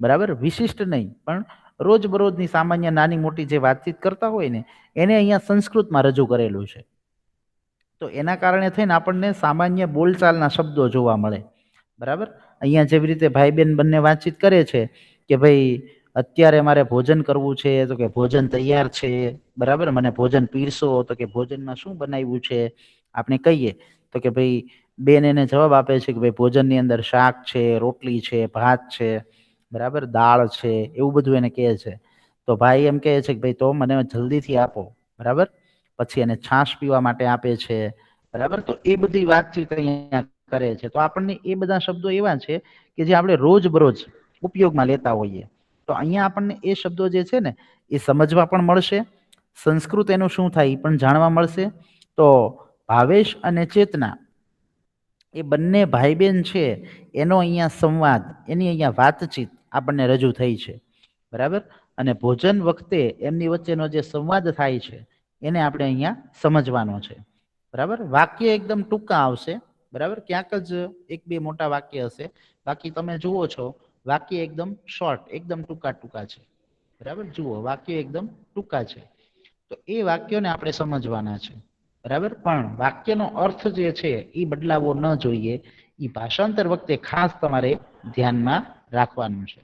બરાબર, વિશિષ્ટ નહીં પણ રોજબરોજની સામાન્ય નાની મોટી જે વાતચીત કરતા હોય ને એને અહીંયા સંસ્કૃતમાં રજૂ કરેલું છે. તો એના કારણે થઈને આપણને સામાન્ય બોલચાલના શબ્દો જોવા મળે, બરાબર. અહીંયા જેવી રીતે ભાઈ બહેન બંને વાતચીત કરે છે કે ભાઈ અત્યારે મારે ભોજન કરવું છે, તો કે ભોજન તૈયાર છે, બરાબર, મને ભોજન પીરસો, તો કે ભોજનમાં શું બનાવ્યું છે આપણે કહીએ તો કે ભાઈ બેન એને જવાબ આપે છે કે ભાઈ ભોજનની અંદર શાક છે, રોટલી છે, ભાત છે, બરાબર, દાળ છે, એવું બધું એને કહે છે. તો ભાઈ એમ કહે છે કે ભાઈ તો મને જલ્દીથી આપો, બરાબર. પછી એને છાશ પીવા માટે આપે છે, બરાબર. તો એ બધી વાતચીત અહીંયા કરે છે. તો આપણને એ બધા શબ્દો એવા છે કે જે આપણે રોજબરોજ ઉપયોગમાં લેતા હોઈએ. તો અહીંયા આપણને એ શબ્દો જે છે ને એ સમજવા પણ મળશે, સંસ્કૃત એનું શું થાય એ પણ જાણવા મળશે. તો ભાવેશ અને ચેતના એ બંને ભાઈ બહેન છે એનો અહીંયા સંવાદ, એની અહીંયા વાતચીત આપણને રજૂ થઈ છે, બરાબર. અને ભોજન વખતે એમની વચ્ચેનો જે સંવાદ થાય છે એને આપણે અહીંયા સમજવાનો છે, બરાબર. વાક્ય એકદમ ટૂંકા આવશે, બરાબર, ક્યાંક જ એક બે મોટા વાક્ય હશે, બાકી તમે જુઓ છો વાક્ય એકદમ શોર્ટ, એકદમ ટૂંકા ટૂંકા છે, બરાબર. જુઓ વાક્ય એકદમ ટૂંકા છે, તો એ વાક્યોને આપણે સમજવાના છે, બરાબર. પણ વાક્યનો અર્થ જે છે એ બદલાવો ન જોઈએ, એ ભાષાંતર વખતે ખાસ તમારે ધ્યાનમાં રાખવાનું છે,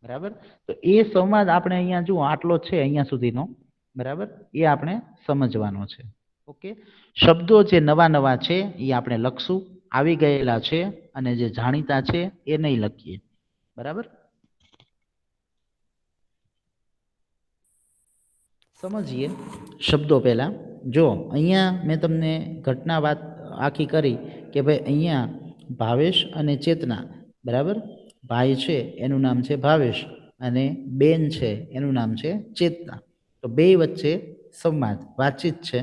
બરાબર. તો એ સંવાદ આપણે અહીંયા જુઓ આટલો છે અહીંયા સુધીનો, બરાબર, એ આપણે સમજવાનો છે. ઓકે, શબ્દો જે નવા નવા છે એ આપણે લખશું, આવી ગયેલા છે અને જે જાણીતા છે એ નહીં લખીએ, બરાબર. સમજીએ શબ્દો પહેલા. જો અહીંયા મેં તમને ઘટના વાત આખી કરી કે ભાઈ અહીંયા ભાવેશ અને ચેતના, બરાબર, ભાઈ છે એનું નામ છે ભાવેશ અને બેન છે એનું નામ છે ચેતના. તો બે વચ્ચે સંવાદ, વાતચીત છે.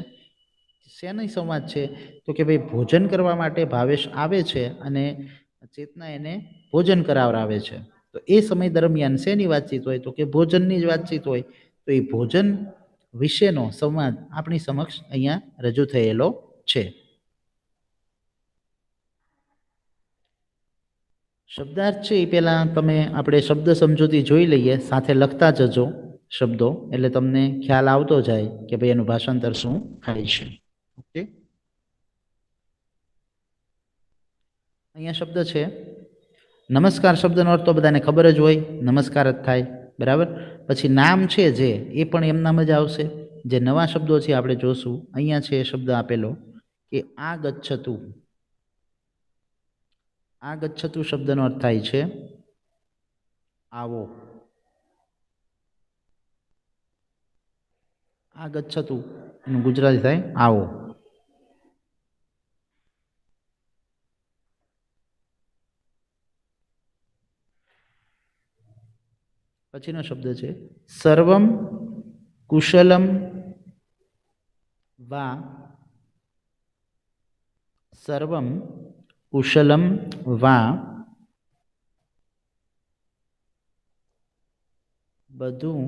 શેનો સંવાદ છે તો કે ભાઈ ભોજન કરવા માટે ભાવેશ આવે છે અને ચેતના એને ભોજન કરાવરાવે છે. તો એ સમય દરમિયાન શેની વાતચીત હોય તો કે ભોજનની જ વાતચીત હોય. તો એ ભોજન વિશેનો સંવાદ આપણી સમક્ષ અહીંયા રજૂ થયેલો છે. શબ્દાર્થ છે એ પહેલા તમે આપણે શબ્દ સમજૂતી જોઈ લઈએ, સાથે લખતા જજો શબ્દો, એટલે તમને ખ્યાલ આવતો જાય કે ભાઈ એનું ભાષાંતર શું થાય છે. ઓકે, અહીંયા શબ્દ છે નમસ્કાર. શબ્દનો અર્થ તો બધાને ખબર જ હોય, નમસ્કાર જ થાય, બરાબર. પછી નામ છે જે એ પણ એમનામ જ આવશે. જે નવા શબ્દો છે આપણે જોશું. અહીંયા છે શબ્દ આપેલો કે આ ગચ્છતું. આ ગચ્છતું શબ્દનો અર્થ થાય છે આવો. આ ગચ્છતું એનું ગુજરાતી થાય આવો. પછીનો શબ્દ છે સર્વમ કુશલમ વા. સર્વમ કુશલમ વા, બધું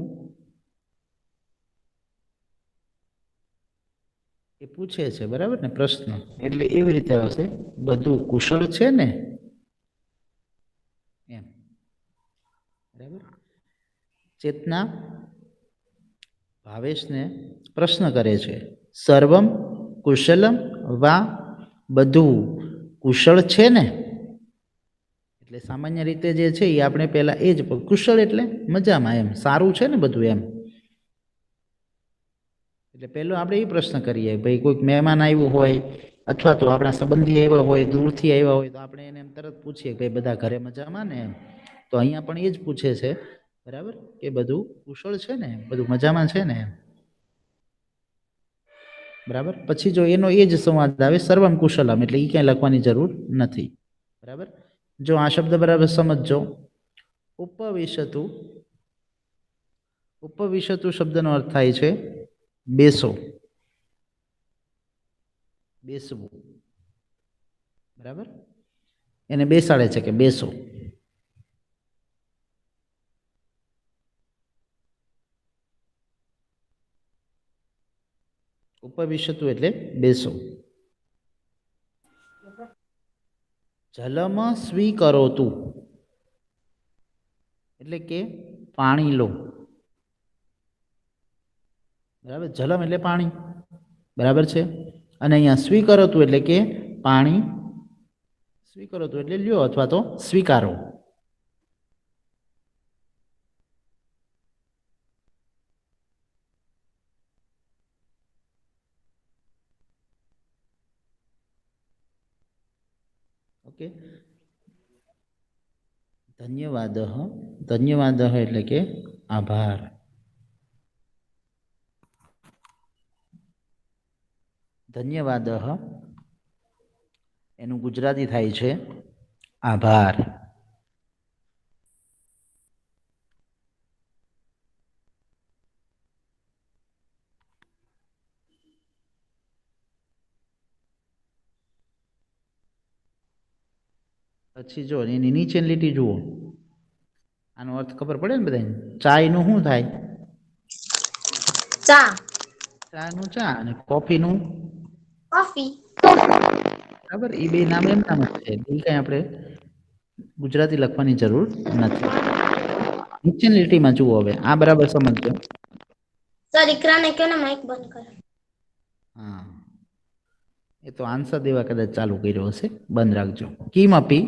એ પૂછે છે, બરાબર ને, પ્રશ્ન, એટલે એવી રીતે આવશે બધું કુશળ છે ને એમ, બરાબર. ચેતના ભાવેશને પ્રશ્ન કરે છે સર્વમ કુશલમ વા, બધું કુશળ છે ને. એટલે સામાન્ય રીતે જે છે એ આપણે પહેલા એ જ કુશળ એટલે મજામાં, એમ સારું છે ને બધું એમ. એટલે પહેલો આપણે એ પ્રશ્ન કરીએ ભાઈ કોઈક મહેમાન આવ્યું હોય અથવા તો આપણા સંબંધી આવ્યા હોય, દૂરથી આવ્યા હોય, તો આપણે એને એમ તરત પૂછીએ કે બધા ઘરે મજામાં ને એમ. તો અહીંયા પણ એ જ પૂછે છે, બરાબર, કે બધું કુશળ છે ને, બધું મજામાં છે ને એમ, બરાબર. પછી જો એનો એ જ સંવાદ આવે સર્વમ કુશલમ, એટલે એ ક્યાંય લખવાની જરૂર નથી, બરાબર. જો આ શબ્દ બરાબર સમજજો. ઉપવિશતુ, ઉપવિશતુ શબ્દનો અર્થ થાય છે બેસો, બેસવું. બરાબર, એને બેસાડે છે કે બેસો. ઉપવિશતુ એટલે બેસો. જલમ સ્વીકરોતુ એટલે કે પાણી લો. બરાબર, જલમ એટલે પાણી, બરાબર છે. અને અહીંયા સ્વીકરોતુ એટલે કે પાણી, સ્વીકરોતુ એટલે લ્યો અથવા તો સ્વીકારો. ઓકે, ધન્યવાદ, ધન્યવાદ એટલે કે આભાર. ધન્યવાદ એનું ગુજરાતી થાય છે આભાર. પછી જો એની નીચેની લીટી જુઓ, આનો અર્થ ખબર પડે ને બધાને. ચાયનું શું થાય? ચા, ચાનું ચા અને કોફીનું કોફી. બરાબર. એ બે નામ એમ નામ જ છે, એ કઈ આપણે ગુજરાતી લખવાની જરૂર નથી. નીચેની લીટીમાં જુઓ, હવે આ બરાબર સમજજો. સર દીકરાને કહો ને માઇક બંધ કરે. હા, એ તો આન્સર દેવા કદાચ ચાલુ કર્યો હશે, બંધ રાખજો. કિમપી,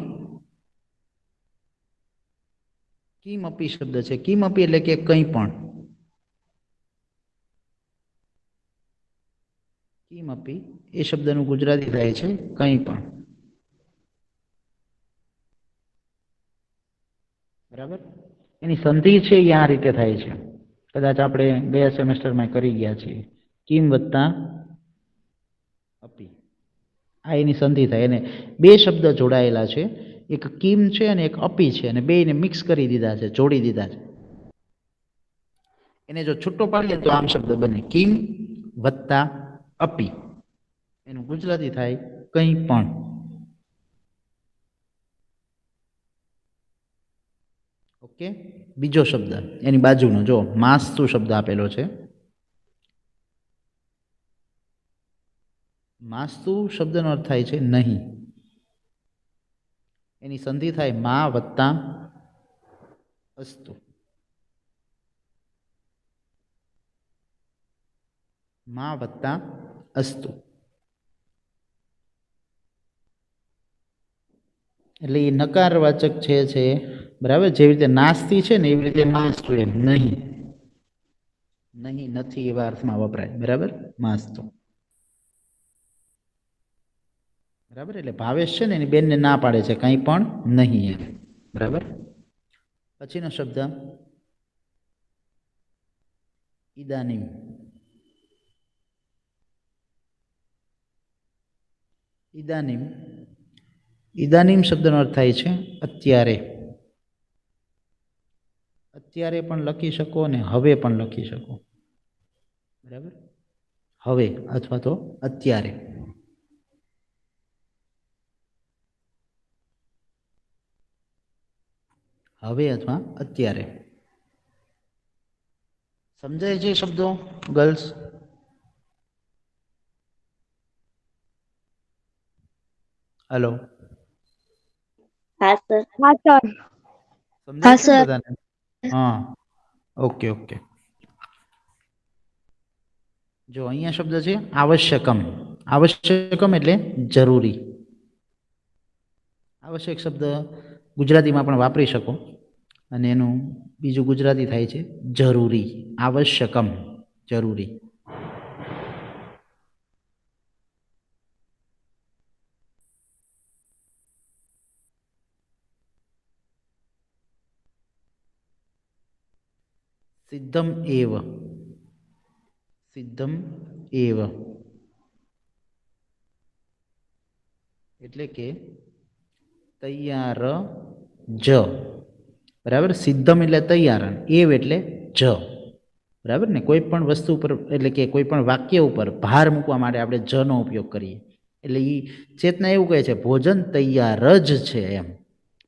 કિમપી શબ્દ છે. કિમપી એટલે કે કંઈ પણ. કિમપી એ શબ્દનું ગુજરાતી થાય છે કંઈ પણ. બરાબર, એની સંધિ છે એ આ રીતે થાય છે, કદાચ આપણે ગયા સેમેસ્ટરમાં કરી ગયા છીએ. કિમ વત્તા અપી, આ એની સંધિ થાય. એને બે શબ્દ જોડાયેલા છે, એક કિમ છે અને એક અપી છે, અને બેને મિક્સ કરી દીધા છે, જોડી દીધા છે. એને જો છૂટો પાડીએ તો આમ શબ્દ બને, કિમ વત્તા અપી. એનું ગુજરાતી થાય કંઈ પણ. ઓકે, બીજો શબ્દ એની બાજુનો જો, માસ્તુ શબ્દ આપેલો છે. માસ્તુ શબ્દનો અર્થ થાય છે નહીં. એની સંધિ થાય મા વત્તા અસ્તુ. મા વત્તા અસ્તુ એટલે એ નકારવાચક છે. બરાબર, જેવી રીતે નાસ્તી છે ને એવી રીતે માસ્તુ એમ નહીં, નહીં નથી એવા અર્થમાં વપરાય. બરાબર, માસ્તુ. બરાબર, એટલે ભાવેશ છે ને એની બેનને ના પાડે છે કંઈ પણ નહીં એમ. બરાબર, પછીનો શબ્દ ઈદાનીમ. ઈદાનીમ, ઈદાનીમ શબ્દનો અર્થ થાય છે અત્યારે. અત્યારે પણ લખી શકો અને હવે પણ લખી શકો. બરાબર, હવે અથવા તો અત્યારે. હવે અથવા અત્યારે. સમજાય છે શબ્દો ગર્લ્સ? હેલો, હા સર. હા સર. સમજાય છે ને બધાને? હા, ઓકે ઓકે. જો અહીંયા શબ્દ છે આવશ્યકમ. આવશ્યકમ એટલે જરૂરી. આવશ્યક શબ્દ ગુજરાતીમાં પણ વાપરી શકો, અને એનું બીજું ગુજરાતી થાય છે જરૂરી. આવશ્યકમ, જરૂરી. સિદ્ધમ એવ, સિદ્ધમ એવ એટલે કે તૈયાર જ, બરાબર. સિદ્ધમ એટલે તૈયાર, એવ એટલે જ, બરાબર ને. કોઈ પણ વસ્તુ ઉપર એટલે કે કોઈ પણ વાક્ય ઉપર ભાર મૂકવા માટે આપણે જ નો ઉપયોગ કરીએ. એટલે એ ચેતના એવું કહે છે ભોજન તૈયાર જ છે એમ,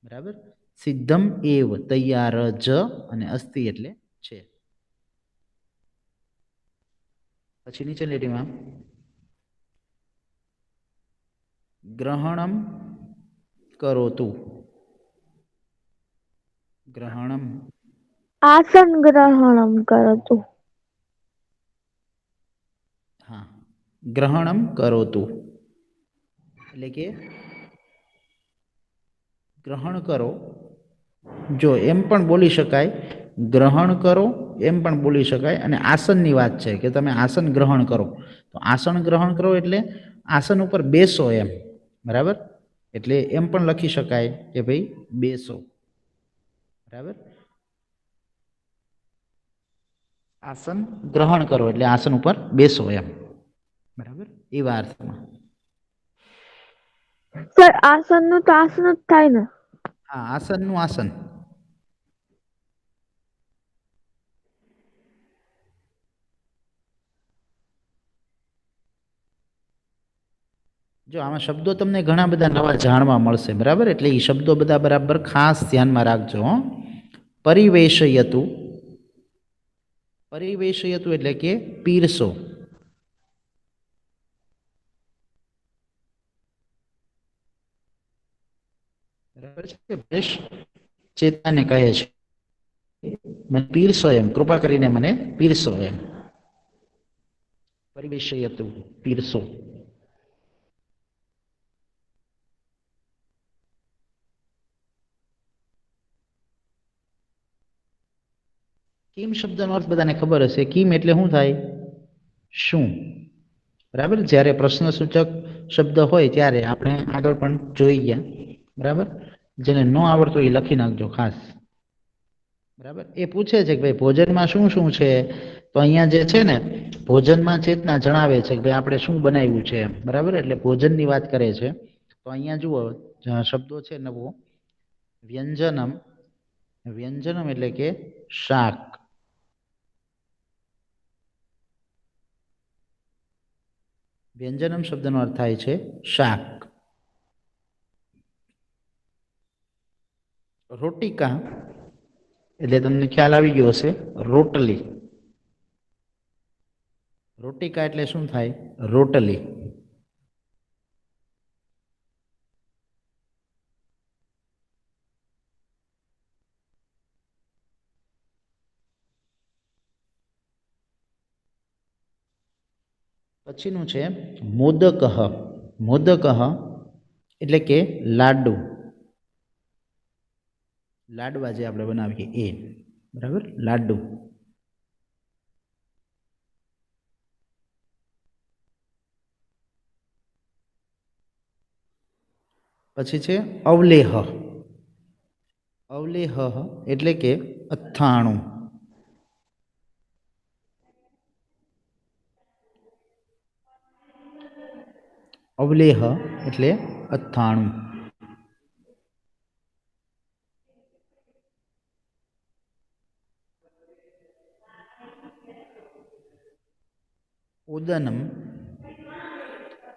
બરાબર. સિદ્ધમ એવ તૈયાર જ અને અસ્તિ એટલે છે. પછી નીચે લીટીમાં ગ્રહણમ કરોતુ, ગ્રહણમ, આસન ગ્રહણમ કરોતુ. હા, ગ્રહણમ કરોતુ એટલે કે ગ્રહણ કરો. જો એમ પણ બોલી શકાય ગ્રહણ કરો, એમ પણ બોલી શકાય. અને આસનની વાત છે કે તમે આસન ગ્રહણ કરો, તો આસન ગ્રહણ કરો એટલે આસન ઉપર બેસો એમ, બરાબર. એટલે એમ પણ લખી શકાય કે ભાઈ બેસો, બરાબર. આસન ગ્રહણ કરો એટલે આસન ઉપર બેસો એમ, બરાબર. એવા અર્થમાં. સર આસન નું તો આસન જ થાય ને. હા, આસનનું આસન. જો આમાં શબ્દો તમને ઘણા બધા નવા જાણવા મળશે, બરાબર. એટલે એ શબ્દો બધા બરાબર ખાસ ધ્યાનમાં રાખજો. હો. પરિવેશયતુ, પરિવેશયતુ એટલે કે પીરસો, બરાબર છે. વેશ ચેતનાને કહે છે મને પીરસો એમ, કૃપા કરીને મને પીરસો એમ. પરિવેશયતુ, પીરસો. કિમ શબ્દનો અર્થ બધાને ખબર હશે. કિમ એટલે શું થાય? શું, બરાબર. જ્યારે પ્રશ્નસૂચક શબ્દ હોય ત્યારે આપણે આગળ પણ જોઈ ગયા, બરાબર. જેને ન આવડતો એ લખી નાખજો ખાસ, બરાબર. એ પૂછે છે કે ભાઈ ભોજનમાં શું શું છે, તો અહીંયા જે છે ને ભોજનમાં ચેતના જણાવે છે કે ભાઈ આપણે શું બનાવ્યું છે એમ, બરાબર. એટલે ભોજનની વાત કરે છે. તો અહીંયા જુઓ શબ્દો છે નવો, વ્યંજનમ. વ્યંજનમ એટલે કે શાક, વ્યંજનમ શબ્દનો અર્થ થાય છે શાક. રોટિકા એટલે તમને ખ્યાલ આવી ગયો હશે, રોટલી. રોટિકા એટલે શું થાય? રોટલી. પછીનું છે મોદક. મોદક એટલે કે લાડુ, લાડવા જે આપણે બનાવીએ એ, બરાબર. લાડુ. પછી છે અવલેહ. અવલેહ એટલે કે અથાણું. અવલેહ એટલે અથાણું. ઓદનમ.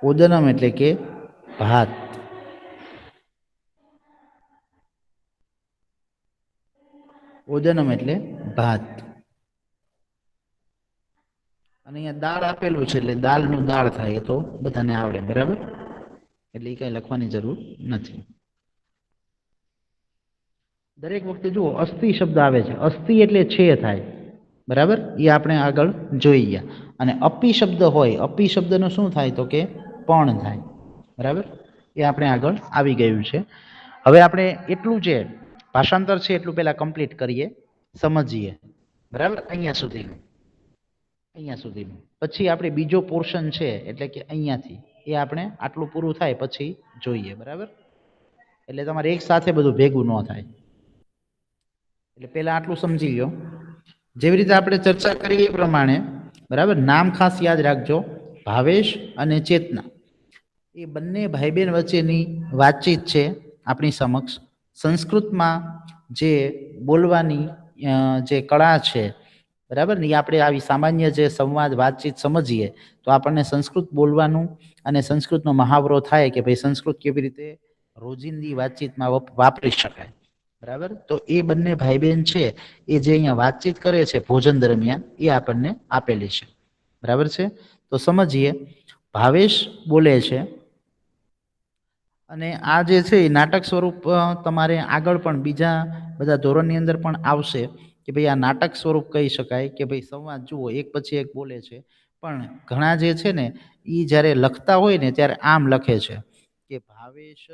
ઓદનમ એટલે કે ભાત. ઓદનમ એટલે ભાત. અને અહીંયા દાળ આપેલું છે એટલે દાળનું દાળ થાય, એ તો બધાને આવડે, બરાબર. એટલે એ કઈ લખવાની જરૂર નથી. દરેક વખતે જુઓ અસ્થિ શબ્દ આવે છે, અસ્થિ એટલે છે થાય, બરાબર. એ આપણે આગળ જોઈ ગયા. અને અપી શબ્દ હોય, અપી શબ્દનો શું થાય તો કે પણ થાય, બરાબર. એ આપણે આગળ આવી ગયું છે. હવે આપણે એટલું જે ભાષાંતર છે એટલું પહેલા કમ્પ્લીટ કરીએ, સમજીએ, બરાબર. અહીંયા સુધીનું, અહીંયા સુધીનું. પછી આપણે બીજો પોર્શન છે એટલે કે અહીંયાથી એ આપણે આટલું પૂરું થાય પછી જોઈએ, બરાબર. એટલે તમારે એક સાથે બધું ભેગું ન થાય. એટલે પહેલા આટલું સમજી લો. જેવી રીતે આપણે ચર્ચા કરી એ પ્રમાણે, બરાબર. નામ ખાસ યાદ રાખજો, ભાવેશ અને ચેતના. એ બંને ભાઈ બહેન વચ્ચેની વાતચીત છે આપણી સમક્ષ સંસ્કૃતમાં જે બોલવાની જે કળા છે, બરાબર ને, એ આપણે આવી સામાન્ય જે સંવાદ વાતચીત સમજીએ તો આપણને સંસ્કૃત બોલવાનું અને સંસ્કૃતનો મહાવરો થાય કે ભાઈ સંસ્કૃત કેવી રીતે રોજિંદી વાતચીતમાં વાપરી શકાય, બરાબર. તો એ બંને ભાઈ બહેન છે એ જે અહીંયા વાતચીત કરે છે ભોજન દરમિયાન, એ આપણને આપેલી છે, બરાબર છે. તો સમજીએ. ભાવેશ બોલે છે, અને આ જે છે એ નાટક સ્વરૂપ તમારે આગળ પણ બીજા બધા ધોરણની અંદર પણ આવશે કે ભાઈ આ નાટક સ્વરૂપ કહી શકાય કે ભાઈ સંવાદ જુઓ એક પછી એક બોલે છે, પણ ઘણા જે છે ને એ જ્યારે લખતા હોય ને ત્યારે આમ લખે છે કે ભાવેશ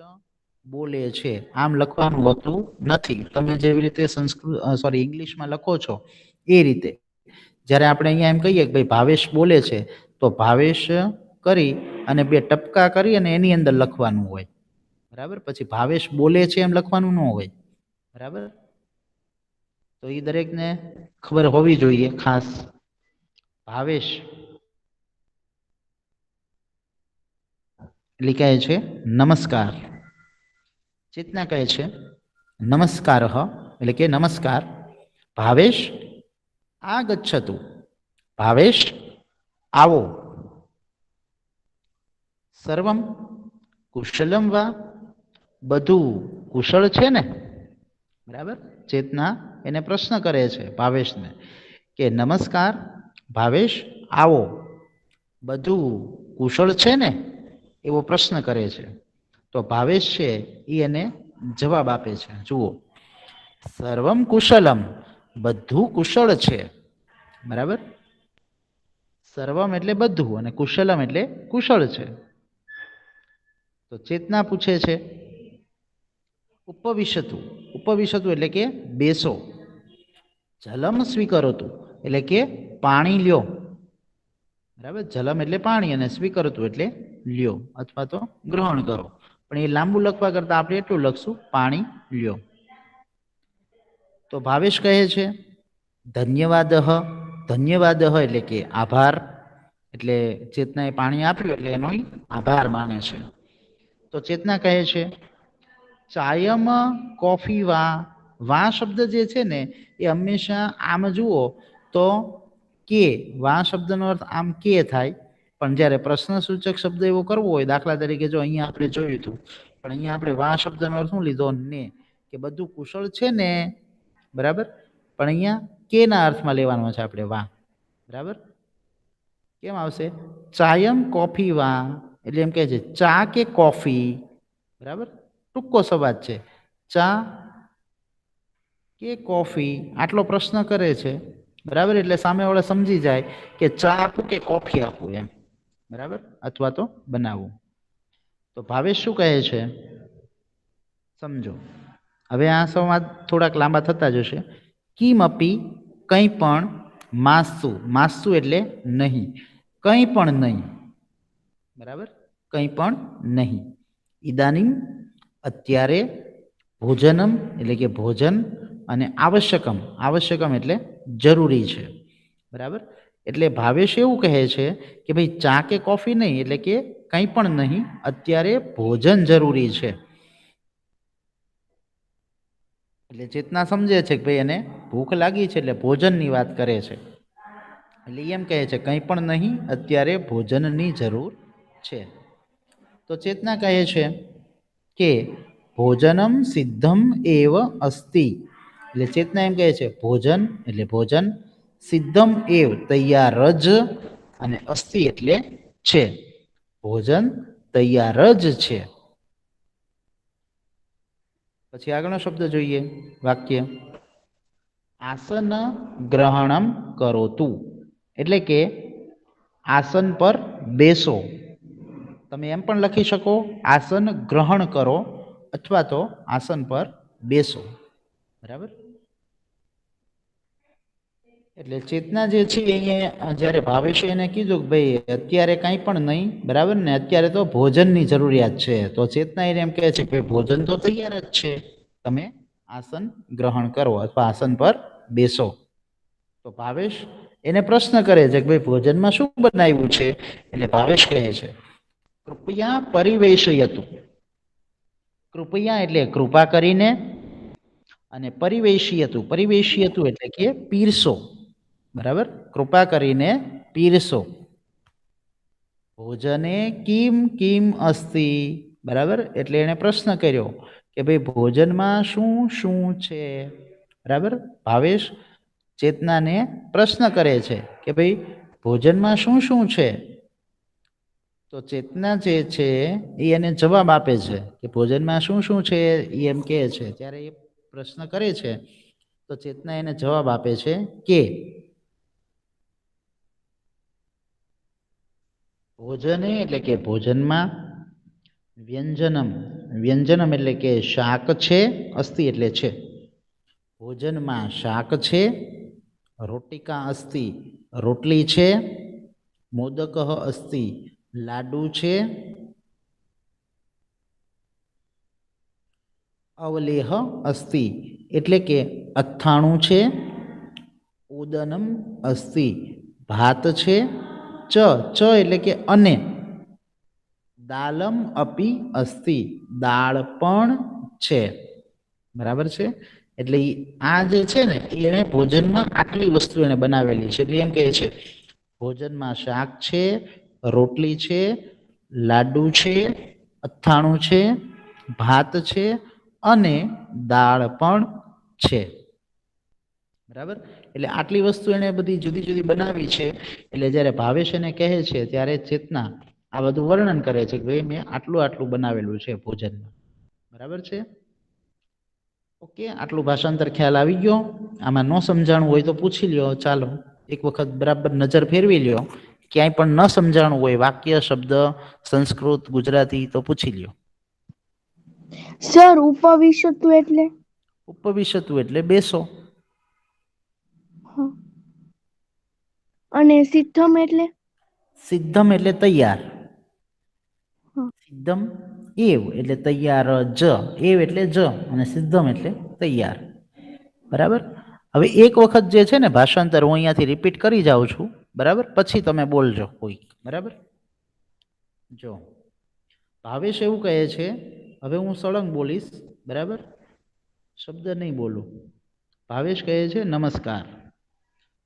બોલે છે, આમ લખવાનું હોતું નથી. તમે જેવી રીતે ઇંગ્લિશમાં લખો છો એ રીતે જ્યારે આપણે અહીંયા એમ કહીએ કે ભાઈ ભાવેશ બોલે છે, તો ભાવેશ કરી અને બે ટપકા કરી અને એની અંદર લખવાનું હોય, બરાબર. પછી ભાવેશ બોલે છે એમ લખવાનું ન હોય, બરાબર. તો એ દરેકને ખબર હોવી જોઈએ ખાસ. ભાવેશ એટલે કહે છે નમસ્કાર, ચેતના કહે છે નમસ્કાર, એટલે કે નમસ્કાર. ભાવેશ આગચ્છતુ, ભાવેશ આવો. સર્વમ કુશલમ વા, બધું કુશળ છે ને, બરાબર. ચેતના એને પ્રશ્ન કરે છે ભાવેશને કે નમસ્કાર ભાવેશ આવો, બધું કુશળ છે ને, એવો પ્રશ્ન કરે છે. તો ભાવેશ છે એ એને જવાબ આપે છે, જુઓ, સર્વમ કુશલમ, બધું કુશળ છે, બરાબર. સર્વમ એટલે બધું અને કુશલમ એટલે કુશળ છે. તો ચેતના પૂછે છે ઉપવિશતુ, ઉપવિશતુ એટલે કે બેસો. જલમ સ્વીકરોતુ એટલે કે પાણી લ્યો, બરાબર. જલમ એટલે પાણી અને સ્વીકરોતુ એટલે લ્યો અથવા તો ગ્રહણ કરો, પણ એ લાંબુ લખવા કરતા આપણે એટલું લખશું પાણી લ્યો. તો ભાવેશ કહે છે ધન્યવાદ, ધન્યવાદ એટલે કે આભાર, એટલે ચેતનાએ પાણી આપ્યું એટલે એનો આભાર માને છે. તો ચેતના કહે છે ચાયમ કોફી વા, વા શબ્દ જે છે ને એ હંમેશા આમ જુઓ તો કે, વા શબ્દનો અર્થ આમ કે થાય, પણ જ્યારે પ્રશ્નસૂચક શબ્દ એવો કરવો હોય, દાખલા તરીકે જો અહીંયા આપણે જોયું હતું, પણ અહીંયા આપણે વા શબ્દનો અર્થ શું લીધો, ને, કે બધું કુશળ છે ને, બરાબર. પણ અહીંયા કે ના અર્થમાં લેવાનો છે આપણે વા, બરાબર. કેમ આવશે ચાયમ કોફી વા, એટલે એમ કહે છે ચા કે કોફી, બરાબર. ટૂંકો સંવાદ છે, ચા કે કોફી, આટલો પ્રશ્ન કરે છે, બરાબર. એટલે સામેવાળા સમજી જાય કે ચા આપું કે કોફી આપું એમ, બરાબર, અથવા તો બનાવવું. તો ભાવેશ શું કહે છે સમજો. હવે આ સંવાદ થોડાક લાંબા થતા જશે. કિમપી કંઈ પણ, માસ્તુ, માસ્તુ એટલે નહીં, કંઈ પણ નહીં, બરાબર, કંઈ પણ નહીં. ઇદાનીમ અત્યારે, ભોજનમ એટલે કે ભોજન, અને આવશ્યકમ, આવશ્યકમ એટલે જરૂરી છે, બરાબર. એટલે ભાવેશ એવું કહે છે કે ભાઈ ચા કે કોફી નહીં, એટલે કે કંઈ પણ નહીં, અત્યારે ભોજન જરૂરી છે. એટલે ચેતના સમજે છે કે ભાઈ એને ભૂખ લાગી છે એટલે ભોજનની વાત કરે છે, એટલે એમ કહે છે કંઈ પણ નહીં, અત્યારે ભોજનની જરૂર છે. તો ચેતના કહે છે કે ભોજનમ સિદ્ધમ એવ અસ્તિ, એટલે ચેતના એમ કહે છે ભોજન એટલે ભોજન, સિદ્ધમ એવ તૈયાર જ, અને અસ્તિ એટલે છે, ભોજન તૈયાર જ છે. પછી આગળનો શબ્દ જોઈએ, વાક્ય આસન ગ્રહણમ કરોતુ, એટલે કે આસન પર બેસો. તમે એમ પણ લખી શકો આસન ગ્રહણ કરો અથવા તો આસન પર બેસો, બરાબર. એટલે ચેતના જે છે અહીંયા જ્યારે ભાવેશે એને કીધું કે ભાઈ અત્યારે કંઈ પણ નહીં, બરાબર ને, અત્યારે તો ભોજનની જરૂરિયાત છે, તો ચેતના એને એમ કહે છે કે ભોજન તો તૈયાર જ છે, તમે આસન ગ્રહણ કરો અથવા આસન પર બેસો. તો ભાવેશ એને પ્રશ્ન કરે છે કે ભાઈ ભોજનમાં શું બનાવ્યું છે, એટલે ભાવેશ કહે છે કૃપયા પરિવેશયતુ, કૃપયા એટલે કૃપા કરીને, અને પરિવેશીયતું, પરિવેશીયતું એટલે કે પીરસો, બરાબર, કૃપા કરીને પીરસો. ભોજને કિમ કિમ અસ્તિ, બરાબર, એટલે એણે પ્રશ્ન કર્યો કે ભાઈ ભોજનમાં શું શું છે, બરાબર. ભાવેશ ચેતનાને પ્રશ્ન કરે છે કે ભાઈ ભોજનમાં શું શું છે, તો ચેતના જે છે એ એને જવાબ આપે છે કે ભોજનમાં શું શું છે, એ એમ કહે છે. ત્યારે એ પ્રશ્ન કરે છે તો ચેતના એને જવાબ આપે છે કે ભોજને એટલે કે ભોજનમાં, વ્યંજનમ, વ્યંજનમ એટલે કે શાક છે, અસ્તિ એટલે છે, ભોજનમાં શાક છે, રોટિકા અસ્તિ રોટલી છે, મોદક અસ્તિ લાડુ છે, અવલેહ અસ્તિ એટલે કે અથાણું છે, ઉદનમ અસ્તિ ભાત છે, ચ એટલે કે અને, દાલમ અપી અસ્તિ દાળ પણ છે, બરાબર છે. એટલે આ જે છે ને એને ભોજનમાં આટલી વસ્તુ એને બનાવેલી છે. એટલે એમ કહે છે ભોજનમાં શાક છે, રોટલી છે, લાડુ છે, અથાણું છે, ભાત છે અને દાળ પણ છે, બરાબર. એટલે આટલી વસ્તુ એને બધી જુદી જુદી બનાવી છે. એટલે જ્યારે ભાવેશ એને કહે છે ત્યારે ચેતના આ બધું વર્ણન કરે છે કે ભાઈ મેં આટલું આટલું બનાવેલું છે ભોજનમાં, બરાબર છે. ઓકે, આટલું ભાષાંતર ખ્યાલ આવી ગયો. આમાં ન સમજાણું હોય તો પૂછી લ્યો, ચાલો એક વખત બરાબર નજર ફેરવી લ્યો, ક્યાંય પણ ન સમજાણું હોય વાક્ય, શબ્દ, સંસ્કૃત, ગુજરાતી તો પૂછી લ્યો. સર ઉપવિશતું એટલે? ઉપવિશતું એટલે બેસો. હા. અને સિદ્ધમ એટલે? સિદ્ધમ એટલે તૈયાર. હા. સિદ્ધમ એવ એટલે તૈયાર, જ એવ એટલે જ, અને સિદ્ધમ એટલે તૈયાર, બરાબર. હવે એક વખત જે છે ને ભાષાંતર હું અહીંયાથી રિપીટ કરી જાઉં છું, બરાબર, પછી તમે બોલજો કોઈ, બરાબર. જો ભાવેશ એવું કહે છે, હવે હું સળંગ બોલીશ, બરાબર, શબ્દ નહીં બોલું. ભાવેશ કહે છે નમસ્કાર,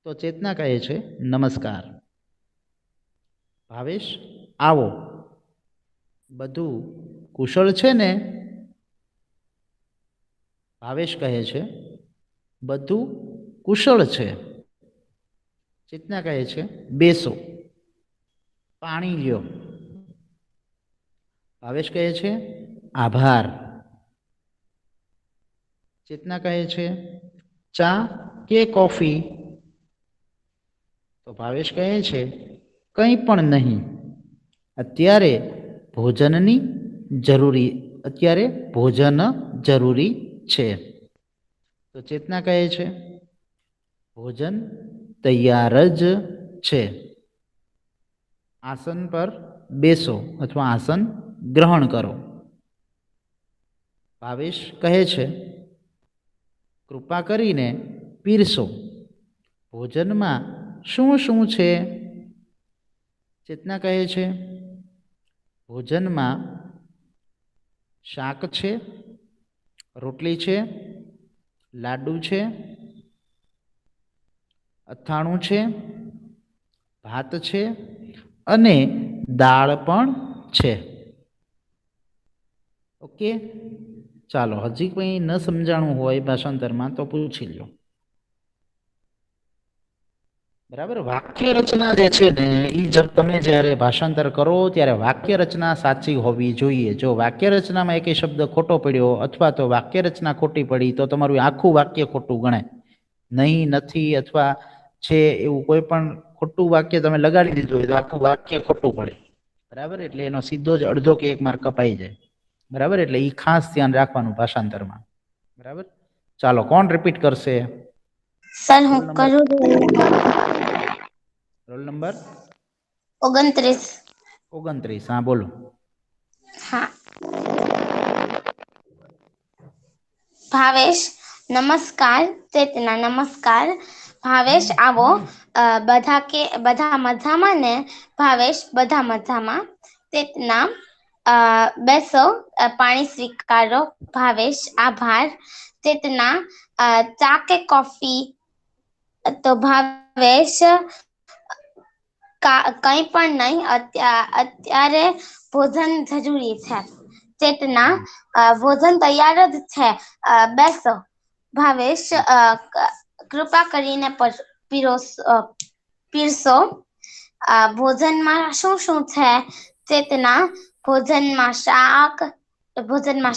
તો ચેતના કહે છે નમસ્કાર. ભાવેશ આવો, બધું કુશળ છે ને? ભાવેશ કહે છે બધું કુશળ છે. ચેતના કહે છે બેસો, પાણી લ્યો. ભાવેશ કહે છે આભાર. ચેતના કહે છે ચા કે કોફી? તો ભાવેશ કહે છે કંઈ પણ નહીં, અત્યારે ભોજન જરૂરી છે. તો ચેતના કહે છે ભોજન તૈયાર જ છે, આસન પર બેસો અથવા આસન ગ્રહણ કરો. ભાવેશ કહે છે કૃપા કરીને પીરસો, ભોજનમાં શું શું છે? ચેતના કહે છે ભોજનમાં શાક છે, રોટલી છે, લાડુ છે, અથાણું છે, ભાત છે અને દાળ પણ છે. ઓકે, ચાલો હજી કંઈ ન સમજાણું હોય ભાષાંતરમાં તો પૂછી લો, બરાબર. વાક્ય રચના જે છે ને એ તમે જ્યારે ભાષાંતર કરો ત્યારે વાક્ય રચના સાચી હોવી જોઈએ. જો વાક્ય રચનામાં એક શબ્દ ખોટો પડ્યો અથવા તો વાક્ય રચના ખોટી પડી તો તમારું આખું વાક્ય ખોટું ગણાય. નહીં, નથી અથવા છે એવું કોઈ પણ ખોટું વાક્ય તમે લગાડી દીધું હોય તો આખું વાક્ય ખોટું પડે, બરાબર. એટલે એનો સીધો જ અડધો કે એક માર્ક કપાઈ જાય, બરાબર. એટલે એ ખાસ ધ્યાન રાખવાનું ભાષાંતરમાં, બરાબર. ચાલો, કોણ રિપીટ કરશે? સર હું કરું. Roll number 29. 29. હા, બોલો. હા. ભાવેશ નમસ્કાર. ચેતના નમસ્કાર. ભાવેશ આવો, બધા મજામાં ને? ભાવેશ બધા મજામાં. ચેતના બેસો, પાણી સ્વીકારો, ભાવેશ આભાર, ચેતના ચા કે કોફી, તો ભાવેશ કંઈ પણ નહીં, અત્યારે ભોજન જરૂરી છે. ચેતના ભોજન તૈયાર જ છે, બેસો. ભાવેશ કૃપા કરીને પીરસો. ભોજનમાં શું શું છે? ચેતના ભોજનમાં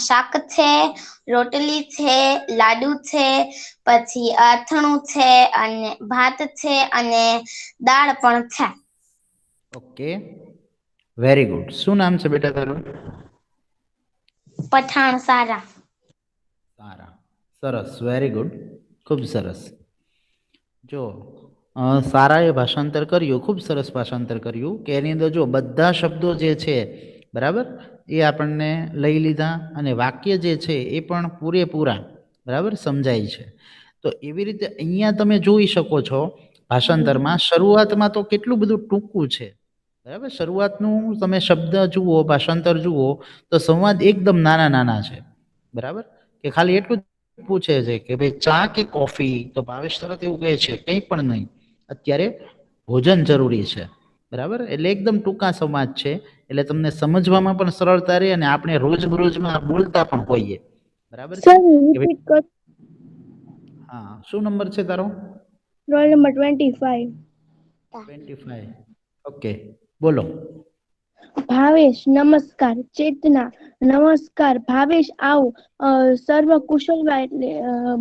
શાક છે, રોટલી છે, લાડુ છે, પછી અથાણું છે, અને ભાત છે, અને દાળ પણ છે. Okay, very good. શું નામ છે બેટા તારું? પઠાણ સારા. સારા. સરસ, વેરી ગુડ, ખૂબ સરસ. જો સારાએ ભાષાંતર કર્યું, ખૂબ સરસ ભાષાંતર કર્યું કે એની અંદર જો બધા શબ્દો જે છે બરાબર એ આપણને લઈ લીધા અને વાક્ય જે છે એ પણ પૂરેપૂરા બરાબર સમજાય છે. તો એવી રીતે અહીંયા તમે જોઈ શકો છો ભાષાંતરમાં શરૂઆતમાં તો કેટલું બધું ટૂંકું છે બરાબર. શરૂઆતનું તમે શબ્દ જુઓ, ભાષાંતર જુઓ તો સંવાદ એકદમ નાના નાના છે બરાબર. કે ખાલી એટલું જ પૂછે છે કે ભાઈ ચા કે કોફી, તો ભાવેશ તરત એવું કહે છે કંઈ પણ નહીં, અત્યારે ભોજન જરૂરી છે બરાબર. એટલે એકદમ ટૂંકા સંવાદ છે, એટલે તમને સમજવામાં પણ સરળતા રહે અને આપણે રોજબરોજમાં બોલતા પણ હોઈએ બરાબર છે. સર રિપીટ કર. હા, શું નંબર છે તારો? Roll number 25. 25. ઓકે, બોલો. ભાવેશ નમસ્કાર. ચેતના નમસ્કાર. ભાવેશ આવો. સર્વ કુશળ એટલે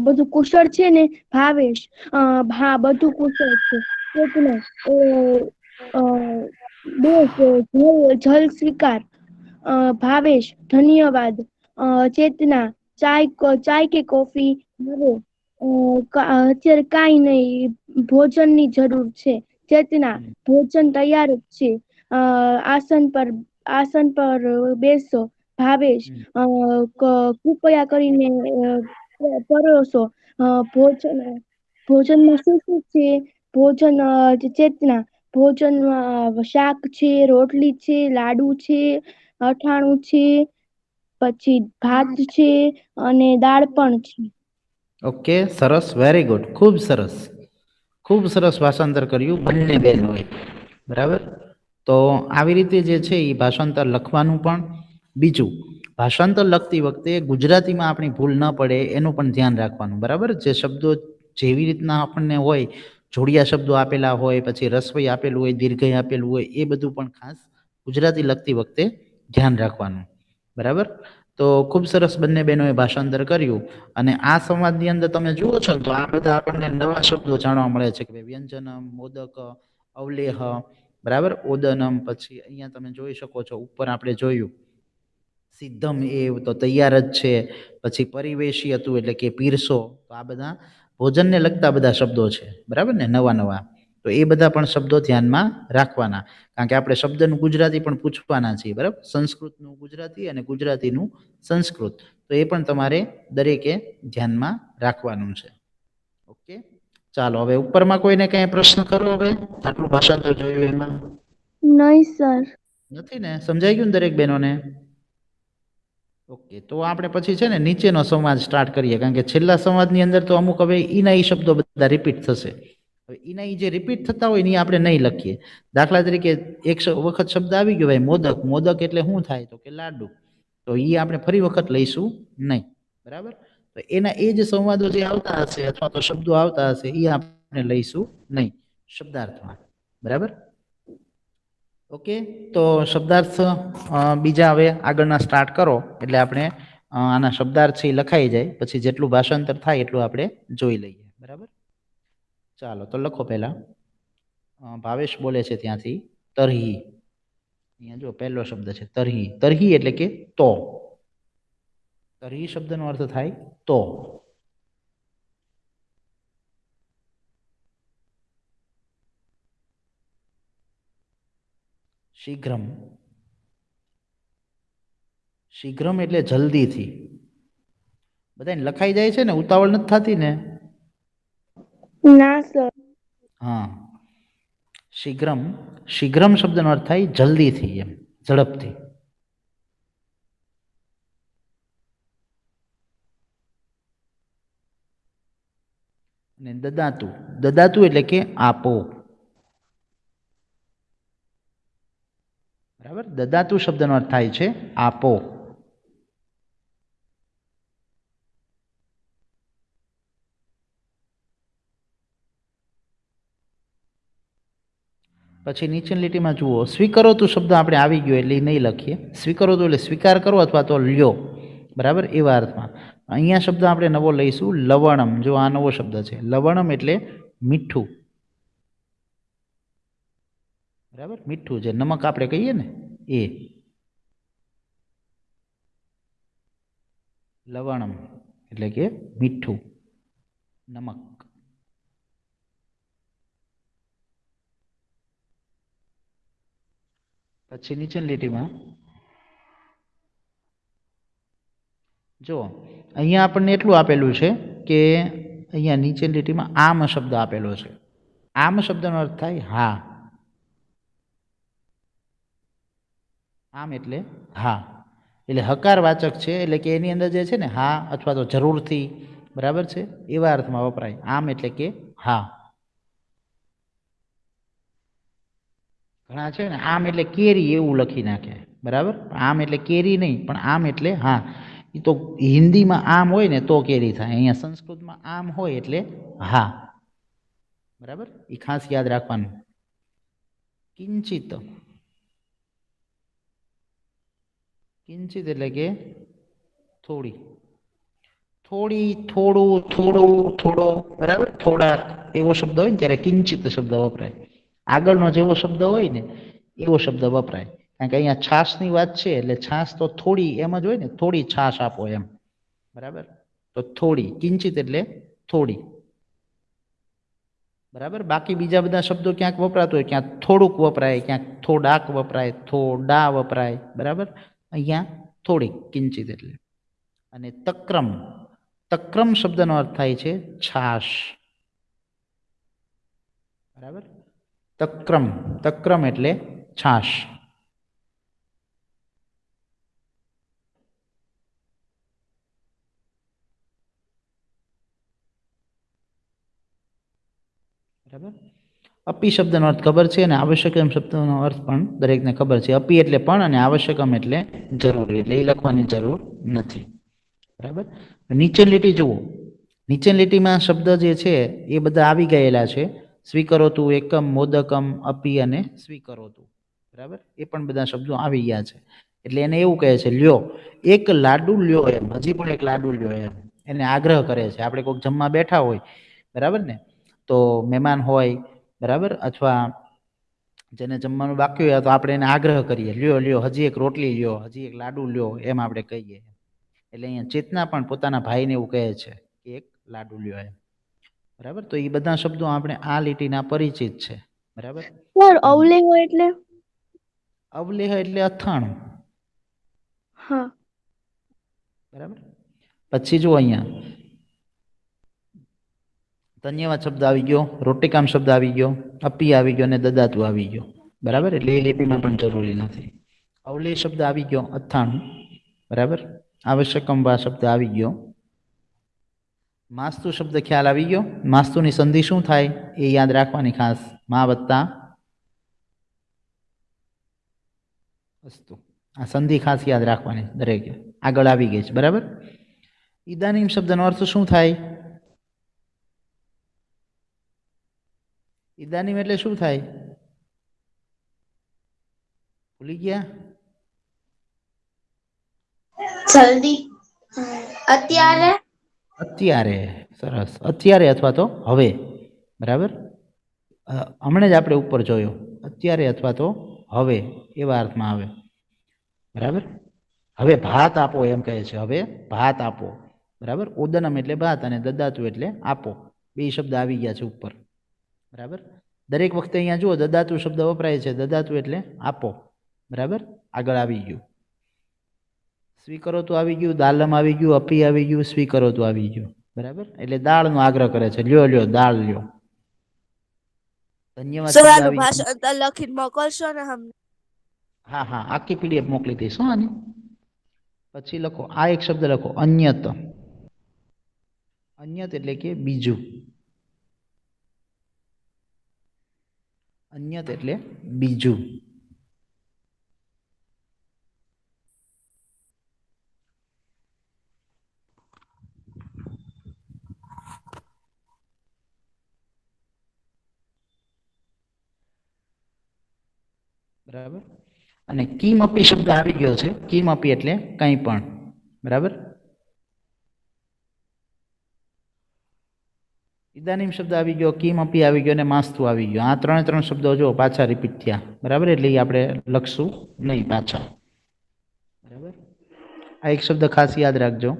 બધું કુશળ છે ને? ભાવેશ હા, બધું કુશળ છે. ચેતના જલ સ્વીકાર. ભાવેશ ધન્યવાદ. ચેતના ચાય કે કોફી? ભાવેશ અત્યારે કાંઈ નહીં, ભોજનની જરૂર છે. ચેતના ભોજન તૈયાર જ છે, આસન પર બેસો. ભાવેશ કૃપયા કરીને પરોસો. ભોજનમાં શું શું છે? ચેતના ભોજનમાં શાક છે, રોટલી છે, લાડુ છે, અથાણું છે, પછી ભાત છે, અને દાળ પણ છે. ઓકે, સરસ, વેરી ગુડ, ખૂબ સરસ, ખૂબ સરસ ભાષાંતર કર્યું બંને બહેનોએ બરાબર. તો આવી રીતે જે છે એ ભાષાંતર લખવાનું પણ. બીજું, ભાષાંતર લખતી વખતે ગુજરાતીમાં આપણી ભૂલ ન પડે એનું પણ ધ્યાન રાખવાનું બરાબર. જે શબ્દો જેવી રીતના આપણને હોય, જોડિયા શબ્દો આપેલા હોય, પછી રસવઈ આપેલું હોય, દીર્ઘઈ આપેલું હોય, એ બધું પણ ખાસ ગુજરાતી લખતી વખતે ધ્યાન રાખવાનું બરાબર. તો ખૂબ સરસ બંને બહેનોએ ભાષાંતર કર્યું અને આ સંવાદની અંદર તમે જુઓ છો તો આ બધા આપણને નવા શબ્દો જાણવા મળે છે કે વ્યંજનમ, મોદક, અવલેહ બરાબર, ઓદનમ. પછી અહીંયા તમે જોઈ શકો છો ઉપર આપણે જોયું સિદ્ધમ એવ, તો તૈયાર જ છે. પછી પરિવેશી હતું એટલે કે પીરસો. તો આ બધા ભોજનને લગતા બધા શબ્દો છે બરાબર ને, નવા નવા. તો એ બધા પણ શબ્દો ધ્યાનમાં રાખવાના, કારણ કે આપણે શબ્દનું ગુજરાતી પણ પૂછવાના છીએ બરાબર. સંસ્કૃતનું ગુજરાતી અને ગુજરાતીનું સંસ્કૃત, તો એ પણ તમારે દરેકે ધ્યાનમાં રાખવાનું છે. ઓકે, ચાલો હવે ઉપરમાં કોઈને કઈ પ્રશ્ન કરો? હવે આટલું ભાષાંતર જોયું એમાં નહીં સર. નથી ને? સમજાઈ ગયું ને દરેક બહેનોને? ઓકે, તો આપણે પછી છે ને નીચેનો સંવાદ સ્ટાર્ટ કરીએ, કારણ કે છેલ્લા સંવાદની અંદર તો અમુક હવે ઈના ઈ શબ્દો બધા રિપીટ થશે. હવે ઈના ઈ જે રિપીટ થતા હોય એ આપણે નહીં લખીએ. દાખલા તરીકે એક વખત શબ્દ આવી ગયો ભાઈ મોદક. મોદક એટલે શું થાય? તો કે લાડુ. તો એ આપણે ફરી વખત લઈશું નહીં બરાબર. તો એના એ જ સંવાદો જે આવતા હશે અથવા તો શબ્દો આવતા હશે એ આપણે લઈશું નહીં શબ્દાર્થમાં બરાબર. ઓકે, તો શબ્દાર્થ બીજા હવે આગળના સ્ટાર્ટ કરો એટલે આપણે આના શબ્દાર્થ છે લખાઈ જાય, પછી જેટલું ભાષાંતર થાય એટલું આપણે જોઈ લઈએ બરાબર. ચાલો તો લખો. પહેલા ભાવેશ બોલે છે ત્યાંથી તરહી. અહીંયા જો પહેલો શબ્દ છે તરહી. તરહી એટલે કે તો. તરહી શબ્દનો અર્થ થાય તો. શીઘ્રમ. શીઘ્રમ એટલે જલ્દીથી. બધાને લખાઈ જાય છે ને? ઉતાવળ નથી થતી ને? ના સર. હા, શીઘ્રમ. શીઘ્રમ શબ્દનો અર્થ થાય જલ્દીથી, એમ ઝડપથી. અને દદાતુ, દદાતુ એટલે કે આપો, બરાબર. દદાતુ શબ્દનો અર્થ થાય છે આપો. પછી નીચેની લીટીમાં જુઓ, સ્વીકરોતુ શબ્દ આપણે આવી ગયો એટલે નહીં લખીએ. સ્વીકરોતુ એટલે સ્વીકાર કરો અથવા તો લ્યો, બરાબર, એવા અર્થમાં. અહીંયા શબ્દ આપણે નવો લઈશું, લવણમ. જો આ નવો શબ્દ છે. લવણમ એટલે મીઠું, બરાબર, મીઠું જે નમક આપણે કહીએ ને એ. લવણમ એટલે કે મીઠું, નમક. પછી નીચેની લીટીમાં જો અહીંયા આપણને એટલું આપેલું છે કે અહીંયા નીચેની લીટીમાં આમ શબ્દ આપેલો છે. આમ શબ્દનો અર્થ થાય હા. આમ એટલે હા, એટલે હકારવાચક છે, એટલે કે એની અંદર જે છે ને હા અથવા તો જરૂરથી, બરાબર છે, એવા અર્થમાં વપરાય. આમ એટલે કે હા. ઘણા છે ને આમ એટલે કેરી એવું લખી નાખે, બરાબર. આમ એટલે કેરી નહીં, પણ આમ એટલે હા. એ તો હિન્દીમાં આમ હોય ને તો કેરી થાય, અહીંયા સંસ્કૃતમાં આમ હોય એટલે હા, બરાબર. એ ખાસ યાદ રાખવાનું. કિંચિત, કિંચિત એટલે કે થોડી, થોડી, થોડું, થોડું, થોડો, બરાબર, થોડા એવો શબ્દ હોય ને ત્યારે કિંચિત શબ્દ વપરાય. આગળનો જેવો શબ્દ હોય ને એવો શબ્દ વપરાય. કારણ કે અહીંયા છાશની વાત છે એટલે છાશ તો થોડી એમ જ હોય ને, થોડી છાશ આપો એમ, બરાબર. તો થોડી, કિંચિત એટલે થોડી, બરાબર. બાકી બીજા બધા શબ્દો ક્યાંક વપરાતો હોય, ક્યાંક થોડુંક વપરાય, ક્યાંક થોડાક વપરાય, થોડા વપરાય, બરાબર. અહીંયા થોડીક, કિંચિત એટલે. અને તક્રમ, તક્રમ શબ્દનો અર્થ થાય છે છાશ, બરાબર. તક્રમ, તક્રમ એટલે છાશ. બરાબર. અપી શબ્દનો અર્થ ખબર છે અને આવશ્યકમ શબ્દનો અર્થ પણ દરેકને ખબર છે. અપી એટલે પણ અને આવશ્યકમ એટલે જરૂરી, એટલે એ લખવાની જરૂર નથી, બરાબર. નીચેની લીટી જુઓ, નીચેની લીટીમાં શબ્દ જે છે એ બધા આવી ગયેલા છે. સ્વીકરોતું, એકમ, મોદકમ, અપી અને સ્વીકરોતું, બરાબર. એ પણ બધા શબ્દો આવી ગયા છે. એટલે એને એવું કહે છે લ્યો, એક લાડુ લ્યો એમ, હજી પણ એક લાડુ લ્યો એમ એને આગ્રહ કરે છે. આપણે કોઈક જમવા બેઠા હોય, બરાબર ને, તો મહેમાન હોય, બરાબર, અથવા જેને જમવાનું બાકી હોય તો આપણે એને આગ્રહ કરીએ, લ્યો લ્યો હજી એક રોટલી લ્યો, હજી એક લાડુ લ્યો, એમ આપણે કહીએ. એટલે અહીંયા ચેતના પણ પોતાના ભાઈને એવું કહે છે કે એક લાડુ લ્યો એમ, બરાબર. તો એ બધા શબ્દો આપણે આ લીટીના પરિચિત છે, બરાબર. સર અવલેહો એટલે? અવલેહ એટલે અથાણું, હા, બરાબર. પછી જુઓ અહીંયા ધન્યવાદ શબ્દ આવી ગયો, રોટિકામ શબ્દ આવી ગયો, અપી આવી ગયો અને દદાતુ આવી ગયો, બરાબર. એટલે એ લીટીમાં પણ જરૂરી નથી. અવલેહ શબ્દ આવી ગયો, અથાણું, બરાબર. આવશ્યકમ વા શબ્દ આવી ગયો. માસ્તુ શબ્દ ખ્યાલ આવી ગયો. માસ્તુની સંધિ શું થાય એ યાદ રાખવાની ખાસ, મા વત્તા અસ્તુ. આ સંધિ ખાસ યાદ રાખવાની દરેકે, આગળ આવી ગઈ છે, બરાબર. ઈદાનીમ શબ્દનો અર્થ શું થાય? ઈદાનીમ એટલે શું થાય? ભૂલી ગયા? જલ્દી, અત્યારે, અત્યારે, સરસ. અત્યારે અથવા તો હવે, બરાબર. હમણાં જ આપણે ઉપર જોયો, અત્યારે અથવા તો હવે એવા અર્થમાં આવે, બરાબર. હવે ભાત આપો એમ કહે છે, હવે ભાત આપો, બરાબર. ઉદનમ એટલે ભાત અને દદાતુ એટલે આપો, બે શબ્દ આવી ગયા છે ઉપર, બરાબર. દરેક વખતે અહીંયા જુઓ દદાતુ શબ્દ વપરાય છે, દદાતુ એટલે આપો, બરાબર. આગળ આવી ગયું સ્વીકરોતું આવી ગયું, દાલમ આવી ગયું, અપી આવી ગયું, સ્વીકરોતું આવી ગયું, બરાબર. એટલે દાળનો આગ્રહ કરે છે, લ્યો લ્યો દાળ લ્યો. ધન્યવાદ સર શબ્દ આનું આવી ગયું. ભાષાંતર લખીને મોકલશો ને હમ? હા હા, આખી પીડીએફ મોકલી દઈશ હો આની. પછી લખો આ એક શબ્દ લખો, અન્યત. અન્યત એટલે કે બીજું, અન્યત એટલે બીજું. બરાબર. અને કિમપી શબ્દ આવી ગયો છે. કિમપી એટલે કંઈ પણ. બરાબર. ઇદાનીમ શબ્દ આવી ગયો, કિમપી આવી ગયો અને માસ્તુ આવી ગયો. આ ત્રણ શબ્દો જો પાછા રિપીટ થયા. બરાબર. એટલે એ આપણે લખશું નહીં પાછા. બરાબર. આ એક શબ્દ ખાસ યાદ રાખજો,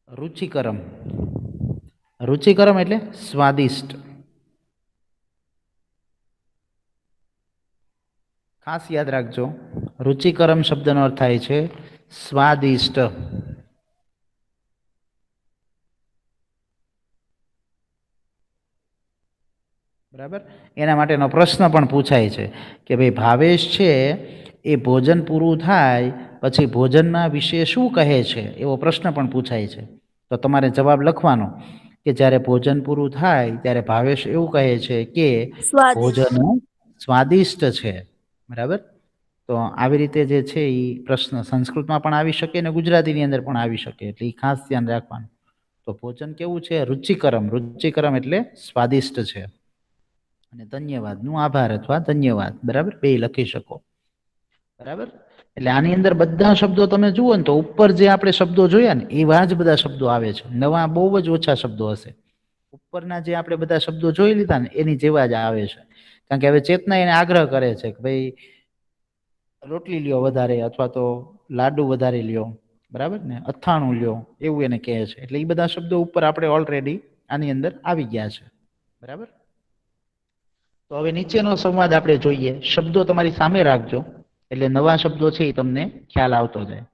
રુચિકરમ. રુચિકરમ એટલે સ્વાદિષ્ટ. ખાસ યાદ રાખજો, રુચિકરમ શબ્દનો અર્થ થાય છે સ્વાદિષ્ટ. બરાબર. એના માટેનો પ્રશ્ન પણ પૂછાય છે કે ભાઈ ભાવેશ છે એ ભોજન પૂરું થાય પછી ભોજનના વિશે શું કહે છે, એવો પ્રશ્ન પણ પૂછાય છે. તો તમારે જવાબ લખવાનો કે જ્યારે ભોજન પૂરું થાય ત્યારે ભાવેશ એવું કહે છે કે સ્વાદિષ્ટ. ભોજન સ્વાદિષ્ટ છે. બરાબર. તો આવી રીતે જે છે એ પ્રશ્ન સંસ્કૃતમાં પણ આવી શકે અને ગુજરાતીની અંદર પણ આવી શકે, એટલે એ ખાસ ધ્યાન રાખવાનું. તો ભોજન કેવું છે? રુચિકરમ. રુચિકરમ એટલે સ્વાદિષ્ટ છે. અને ધન્યવાદનું આભાર અથવા ધન્યવાદ. બરાબર. બે લખી શકો. બરાબર. એટલે આની અંદર બધા શબ્દો તમે જુઓ ને તો ઉપર જે આપણે શબ્દો જોયા ને એવા જ બધા શબ્દો આવે છે. નવા બહુ જ ઓછા શબ્દો હશે. ઉપરના જે આપણે બધા શબ્દો જોઈ લીધા ને એની જેવા જ આવે છે. કારણ કે હવે ચેતના એને આગ્રહ કરે છે કે ભાઈ રોટલી લ્યો વધારે, અથવા તો લાડુ વધારે લ્યો. બરાબર ને, અથાણું લ્યો, એવું એને કહે છે. એટલે એ બધા શબ્દો ઉપર આપણે ઓલરેડી આની અંદર આવી ગયા છે. બરાબર. તો હવે નીચેનો સંવાદ આપણે જોઈએ. શબ્દો તમારી સામે રાખજો એટલે નવા શબ્દો છે એ તમને ખ્યાલ આવતો જાય.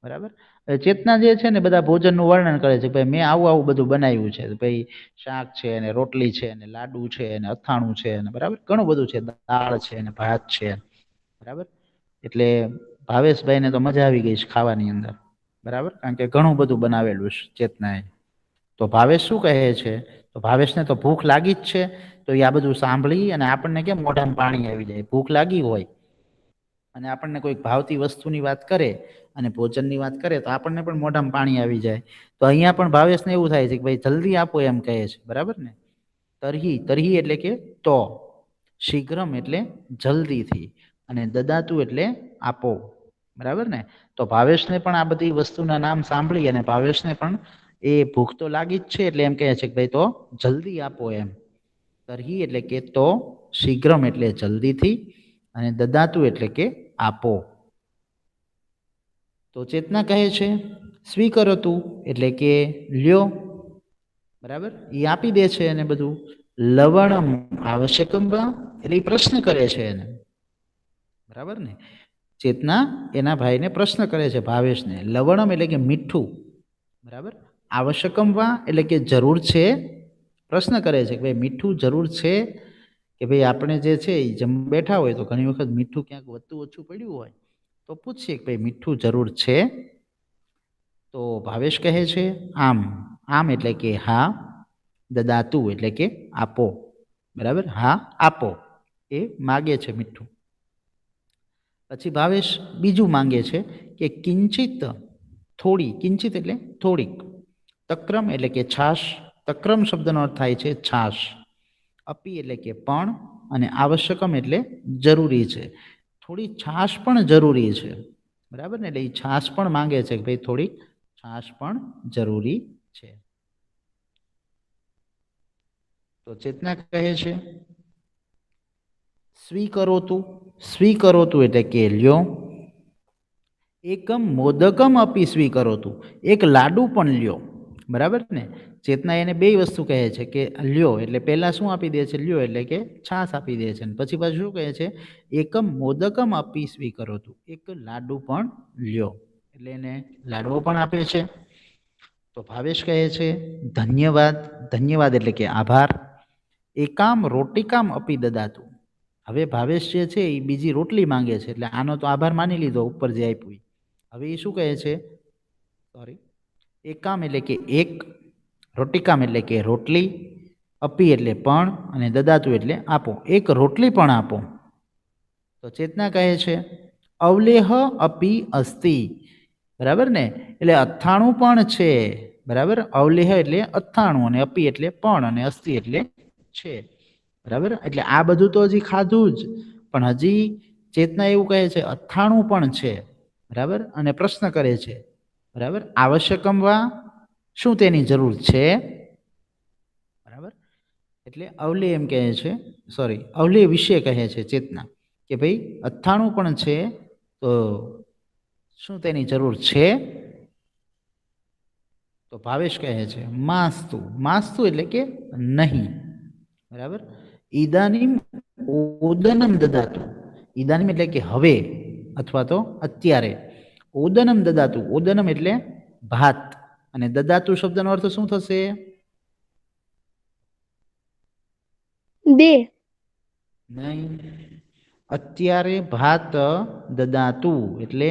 બરાબર. ચેતના જે છે ને બધા ભોજનનું વર્ણન કરે છે. ભાઈ મેં આવું બધું બનાવ્યું છે. ભાઈ શાક છે ને રોટલી છે ને લાડુ છે ને અથાણું છે ને, બરાબર, ઘણું બધું છે, દાળ છે ને ભાત છે. બરાબર. એટલે ભાવેશભાઈને તો મજા આવી ગઈ છે ખાવાની અંદર. બરાબર. કારણ કે ઘણું બધું બનાવેલું છે ચેતનાએ. તો ભાવેશ શું કહે છે? તો ભાવેશને તો ભૂખ લાગી જ છે. તો એ આ બધું સાંભળી અને આપણને કેમ મોઢામાં પાણી આવી જાય. ભૂખ લાગી હોય અને આપણને કોઈક ભાવતી વસ્તુની વાત કરે અને ભોજનની વાત કરે તો આપણને પણ મોઢામાં પાણી આવી જાય. તો અહીંયા પણ ભાવેશને એવું થાય છે કે ભાઈ જલ્દી આપો એમ કહે છે. બરાબર ને. તરહી. તરહી એટલે કે તો. શીઘ્રમ એટલે જલ્દીથી. અને દદાતું એટલે આપો. બરાબર ને. તો ભાવેશને પણ આ બધી વસ્તુના નામ સાંભળી અને ભાવેશને પણ એ ભૂખ તો લાગી જ છે એટલે એમ કહે છે કે ભાઈ તો જલ્દી આપો એમ. તરહી એટલે કે તો, શીઘ્રમ એટલે જલ્દીથી, અને દદાતું એટલે કે આપો. તો ચેતના કહે છે સ્વીકરોતું એટલે કે લ્યો. બરાબર. એ આપી દે છે એને બધું. લવણમ આવશ્યકમ વા એટલે એ પ્રશ્ન કરે છે એને. બરાબર ને. ચેતના એના ભાઈને પ્રશ્ન કરે છે ભાવેશને. લવણમ એટલે કે મીઠું. બરાબર. આવશ્યકમ વા એટલે કે જરૂર છે. પ્રશ્ન કરે છે કે ભાઈ મીઠું જરૂર છે કે ભાઈ આપણે જે છે એ જમ બેઠા હોય તો ઘણી વખત મીઠું ક્યાંક વધતું ઓછું પડ્યું હોય તો પૂછીએ કે ભાઈ મીઠું જરૂર છે? તો ભાવેશ કહે છે આમ. આમ એટલે કે હા. દદાતું એટલે કે આપો. બરાબર. હા આપો. એ માગે છે મીઠું. પછી ભાવેશ બીજું માંગે છે કે કિંચિત, થોડી. કિંચિત એટલે થોડીક. તક્રમ એટલે કે છાશ. તક્રમ શબ્દનો અર્થ થાય છે છાશ. અપી એટલે કે પણ, અને આવશ્યકમ એટલે જરૂરી છે. થોડી છાશ પણ જરૂરી છે. બરાબર ને. એટલે એ છાશ પણ માંગે છે કે ભાઈ થોડીક છાશ પણ જરૂરી છે. તો ચેતના કહે છે સ્વીકરોતું. સ્વીકરોતું એટલે કે લ્યો. એકમ મોદકમ અપી સ્વીકરોતું. એક લાડુ પણ લ્યો. બરાબર ને. ચેતના એને બે વસ્તુ કહે છે કે લ્યો એટલે પહેલા શું આપી દે છે? લ્યો એટલે કે છાશ આપી દે છે. પછી પાછું શું કહે છે? એકમ મોદકમ અપી સ્વીકરોતું. એક લાડુ પણ લ્યો. એટલે એને લાડવો પણ આપે છે. તો ભાવેશ કહે છે ધન્યવાદ. ધન્યવાદ એટલે કે આભાર. એકામ રોટિકામ અપી દદાતું. હવે ભાવેશ જે છે એ બીજી રોટલી માંગે છે. એટલે આનો તો આભાર માની લીધો ઉપર જે આપ્યું. હવે એ શું કહે છે? સોરી. એકામ એટલે કે એક. રોટિકામ એટલે કે રોટલી. અપી એટલે પણ અને દદાતુ એટલે આપો. એક રોટલી પણ આપો. તો ચેતના કહે છે અવલેહ અપી અસ્તિ, બરાબર ને? એટલે 98 પણ છે, બરાબર. અવલેહ એટલે 98 અને અપી એટલે પણ અને અસ્તિ એટલે છે, બરાબર. એટલે આ બધું તો હજી ખાધું જ, પણ હજી ચેતના એવું કહે છે 98 પણ છે, બરાબર. અને પ્રશ્ન કરે છે, બરાબર, આવશ્યકમ વા, શું તેની જરૂર છે, બરાબર. એટલે અવલે એમ કહે છે, સોરી, અવલે વિશે કહે છે ચેતના કે ભાઈ 98 પણ છે, તો શું તેની જરૂર છે? તો ભાવેશ કહે છે માસ્તુ. માસ્તુ એટલે કે નહીં, બરાબર. ઈદાનીમ ઓદનમ દદાતુ. ઈદાનીમ એટલે કે હવે અથવા તો અત્યારે. ઓદનમ દદાતુ. ઓદનમ એટલે ભાત અને દદાતુ શબ્દનો અર્થ શું થશે? દે. નહીં. અત્યારે ભાત દદાતુ એટલે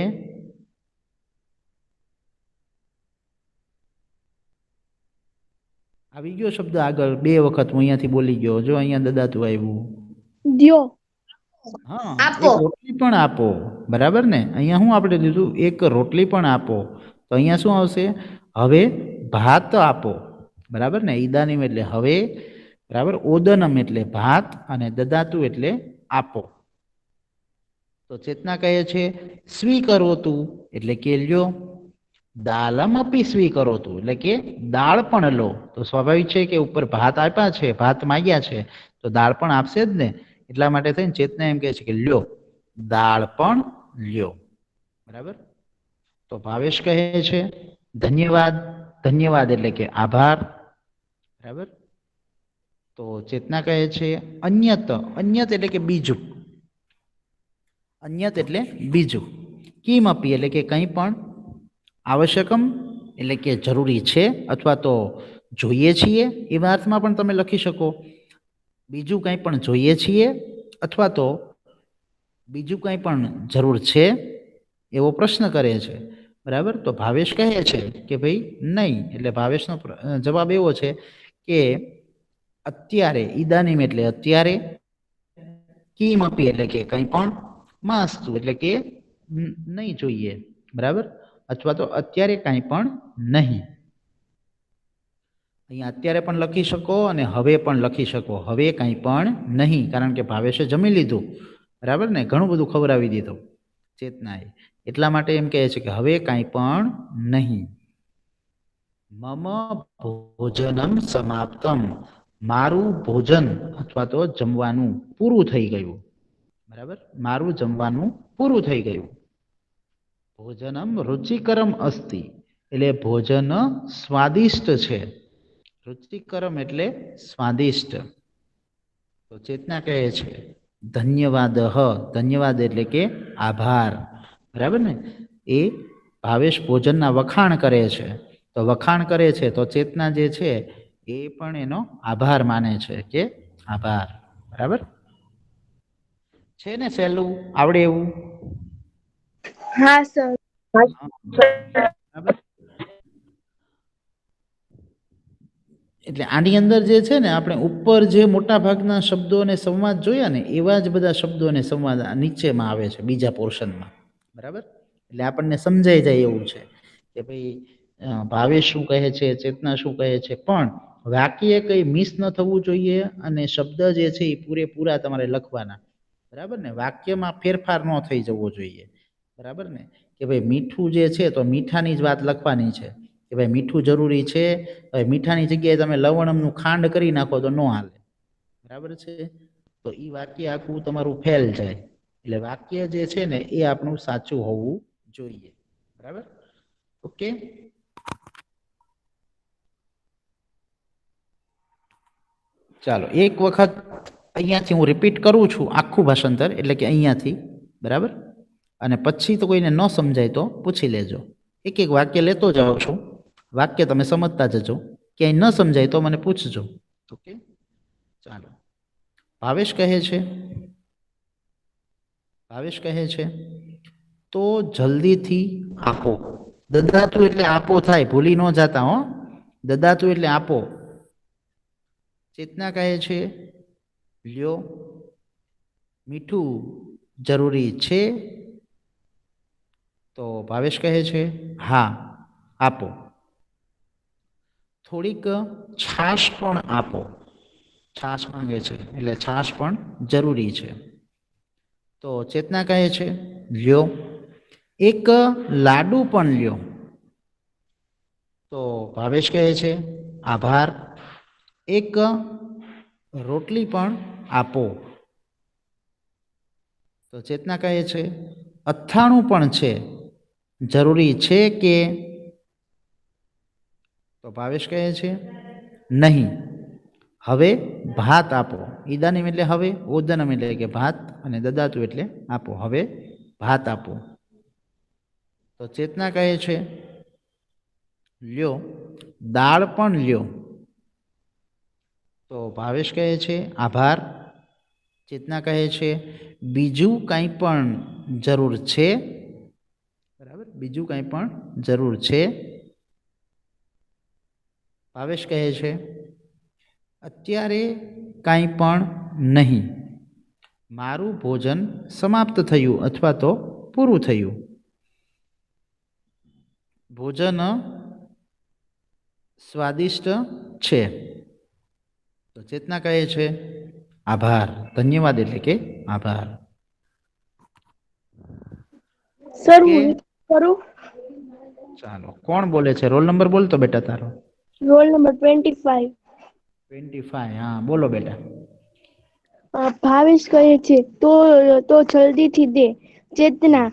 આવી ગયો શબ્દ આગળ 2 વખત હું અહીંયાથી બોલી ગયો. જો અહીંયા દદાતુ આવ્યું. દ્યો. હા, આપો. એક રોટલી પણ આપો, બરાબર ને? અહીંયા શું આપણે લીધું? એક રોટલી પણ આપો. તો અહીંયા શું આવશે? હવે ભાત આપો, બરાબર ને? ઈદાનીમ એટલે હવે, બરાબર. ઓદનમ એટલે ભાત અને દદાતુ એટલે આપો. તો ચેતના કહે છે સ્વીકરોતુ એટલે કે લ્યો. દાલમ અપી સ્વીકરોતુ એટલે કે દાળ પણ લો. તો સ્વાભાવિક છે કે ઉપર ભાત આપ્યા છે, ભાત માંગ્યા છે, તો દાળ પણ આપશે જ ને. એટલા માટે થઈને ચેતના એમ કહે છે કે લ્યો, દાળ પણ લ્યો, બરાબર. તો ભાવેશ કહે છે ધન્યવાદ. ધન્યવાદ એટલે કે આભાર, બરાબર. તો ચેતના કહે છે અન્યત. અન્યત એટલે કે બીજું. અન્યત એટલે બીજું. કિમ અપી એટલે કે કંઈ પણ. આવશ્યકમ એટલે કે જરૂરી છે અથવા તો જોઈએ છીએ, એવા અર્થમાં પણ તમે લખી શકો. બીજું કંઈ પણ જોઈએ છીએ અથવા તો બીજું કંઈ પણ જરૂર છે, એવો પ્રશ્ન કરે છે, બરાબર. તો ભાવેશ કહે છે કે ભાઈ નહીં. એટલે ભાવેશનો જવાબ એવો છે કે અત્યારે. ઈદાનીમ એટલે અત્યારે. કિમ અપી એટલે કે કંઈ પણ. માસ્તુ એટલે કે નહીં જોઈએ, બરાબર. અથવા તો અત્યારે કાંઈ પણ નહીં. અહીંયા અત્યારે પણ લખી શકો અને હવે પણ લખી શકો. હવે કાંઈ પણ નહીં, કારણ કે ભાવેશે જમી લીધું, બરાબર ને? ઘણું બધું ખવડાવી દીધું ચેતનાએ. એટલા માટે એમ કહે છે કે હવે કાંઈ પણ નહીં. મમ ભોજનમ સમાપ્તમ. મારું ભોજન અથવા તો જમવાનું પૂરું થઈ ગયું, બરાબર. મારું જમવાનું પૂરું થઈ ગયું. ભોજનમ રુચિકરમ અસ્તિ એટલે ભોજન સ્વાદિષ્ટ છે. રુચિકરમ એટલે સ્વાદિષ્ટ. તો ચેતના કહે છે ધન્યવાદ. ધન્યવાદ એટલે કે આભાર, બરાબર ને? એ ભાવેશ ભોજનના વખાણ કરે છે. તો વખાણ કરે છે તો ચેતના જે છે એ પણ એનો આભાર માને છે કે આભાર, બરાબર છે ને? સહેલું આવડે એવું? હા સર. બરાબર. એટલે આની અંદર જે છે ને, આપણે ઉપર જે મોટા ભાગના શબ્દો અને સંવાદ જોયા ને, એવા જ બધા શબ્દો અને સંવાદ નીચેમાં આવે છે બીજા પોર્શનમાં, બરાબર. એટલે આપણને સમજાઈ જાય એવું છે કે ભાઈ ભાવેશ શું કહે છે, ચેતના શું કહે છે, પણ વાક્ય કંઈ મિસ ન થવું જોઈએ અને શબ્દ જે છે એ પૂરેપૂરા તમારે લખવાના, બરાબર ને? વાક્યમાં ફેરફાર ન થઈ જવો જોઈએ, બરાબર ને? કે ભાઈ મીઠું જે છે તો મીઠાની જ વાત લખવાની છે કે ભાઈ મીઠું જરૂરી છે. હવે મીઠાની જગ્યાએ તમે લવણમનું ખાંડ કરી નાખો તો ન હાલે, બરાબર છે? તો એ વાક્ય આખું તમારું ફેલ જાય. એટલે વાક્ય જે છે ને એ આપણું સાચું હોવું જોઈએ, બરાબર. ઓકે. ચાલો એક વખત અહીંયાથી હું રિપીટ કરું છું આખું ભાષાંતર, એટલે કે અહીંયાથી, બરાબર. અને પછી તો કોઈને ન સમજાય તો પૂછી લેજો. એક એક વાક્ય લેતો જાઉં છું. વાક્ય તમે સમજતા જજો. ક્યાંય ન સમજાય તો મને પૂછજો. ઓકે, ચાલો. ભાવેશ કહે છે, ભાવેશ કહે છે તો જલ્દીથી આપો. દદાતુ એટલે આપો થાય, ભૂલી ન જાતા હો. દદાતુ એટલે આપો. ચેતના કહે છે લ્યો. મીઠું જરૂરી છે? તો ભાવેશ કહે છે હા આપો. થોડીક છાશ પણ આપો. છાશ માંગે છે એટલે છાશ પણ જરૂરી છે. તો ચેતના કહે છે લ્યો. એક લાડુ પણ લ્યો. તો ભાવેશ કહે છે આભાર. એક રોટલી પણ આપો. તો ચેતના કહે છે અથાણું પણ છે, જરૂરી છે કે? તો ભાવેશ કહે છે નહીં, હવે ભાત આપો. ઈદાનીમ એટલે હવે, ઓદનમ એટલે કે ભાત, અને દદાતુ એટલે આપો. હવે ભાત આપો. તો ચેતના કહે છે લ્યો દાળ પણ લ્યો. તો ભાવેશ કહે છે આભાર. ચેતના કહે છે બીજું કંઈ પણ જરૂર છે? બરાબર, બીજું કંઈ પણ જરૂર છે? ભાવેશ કહે છે અત્યારે કાંઈ પણ નહીં, મારું ભોજન સમાપ્ત થયું અથવા તો પૂરું થયું. ભોજન સ્વાદિષ્ટ છે. તો ચેતના કહે છે આભાર. ધન્યવાદ એટલે કે આભાર. સર કે હું કરું. ચાલો, કોણ બોલે છે? રોલ નંબર બોલતો બેટા તારો. Roll number 25. 25. હા બોલો બેટા. ભાવેશ કહે છે તો જલ્દીથી દે. ચેતના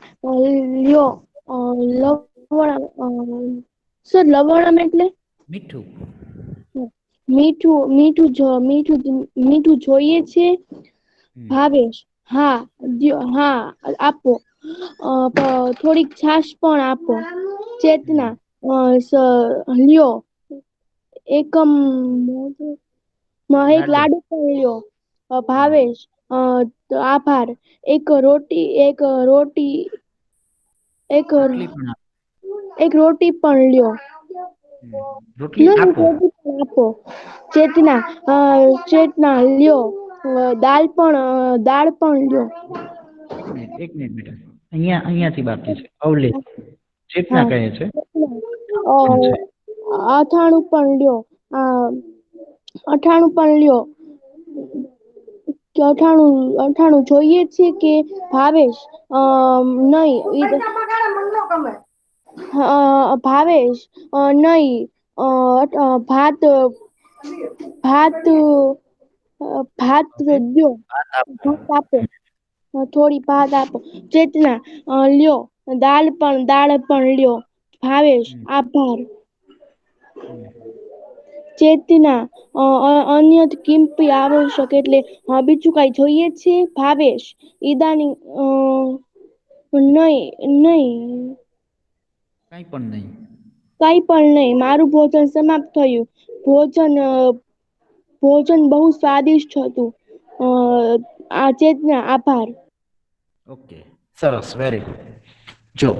લ્યો લવણ. સર લવણમ એટલે મીઠું. મીઠું જોઈએ છે? ભાવેશ હા દ્યો, હા આપો. થોડીક છાશ પણ આપો. ચેતના લ્યો એકમ એક લાડુ પણ લ્યો. ભાવેશ આભાર. એક રોટી પણ લ્યો. રોટલી આપો. રોટી પણ આપો. ચેતના લ્યો દાળ પણ લ્યો. એક મિનિટ બેટા, અહીંયાથી બાકી છે. અવલેશ. ચેતના કહે છે અથાણું પણ લ્યો. અથાણું જોઈએ છે કે? ભાવેશ નહીં, ભાવેશ નહીં, ભાત દ્યો. ભાત આપો. થોડી ભાત આપો. ચેતના લ્યો દાળ પણ લ્યો. ભાવેશ આભાર. ચેતના અન્ય કિંમતી આવશ્યક એટલે બીજું કઈ જોઈએ છે? ભાવેશ ઈદાની નહીં, કંઈ પણ નહીં. કઈ પણ નહીં, મારું ભોજન સમાપ્ત થયું. ભોજન બહુ સ્વાદિષ્ટ હતું. આ ચેતના આભાર. ઓકે, સરસ, વેરી ગુડ. જો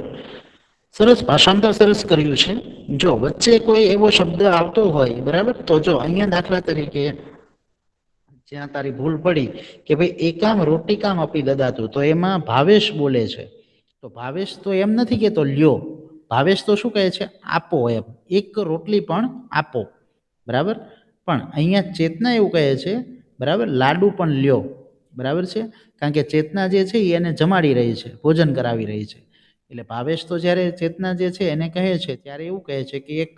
સરસ ભાષાંતર સરસ કર્યું છે. જો વચ્ચે કોઈ એવો શબ્દ આવતો હોય, બરાબર, તો જો અહીંયા દાખલા તરીકે જ્યાં તારી ભૂલ પડી કે ભાઈ એકામ રોટિકામ આપી દદાતું, તો એમાં ભાવેશ બોલે છે. તો ભાવેશ તો એમ નથી કહેતો લ્યો, ભાવેશ તો શું કહે છે? આપો. એમ એક રોટલી પણ આપો. બરાબર, પણ અહીંયા ચેતના એવું કહે છે, બરાબર, લાડુ પણ લ્યો. બરાબર છે, કારણ કે ચેતના જે છે એ એને જમાડી રહી છે, ભોજન કરાવી રહી છે. એટલે ભાવેશ તો જ્યારે ચેતના જે છે એને કહે છે ત્યારે એવું કહે છે કે એક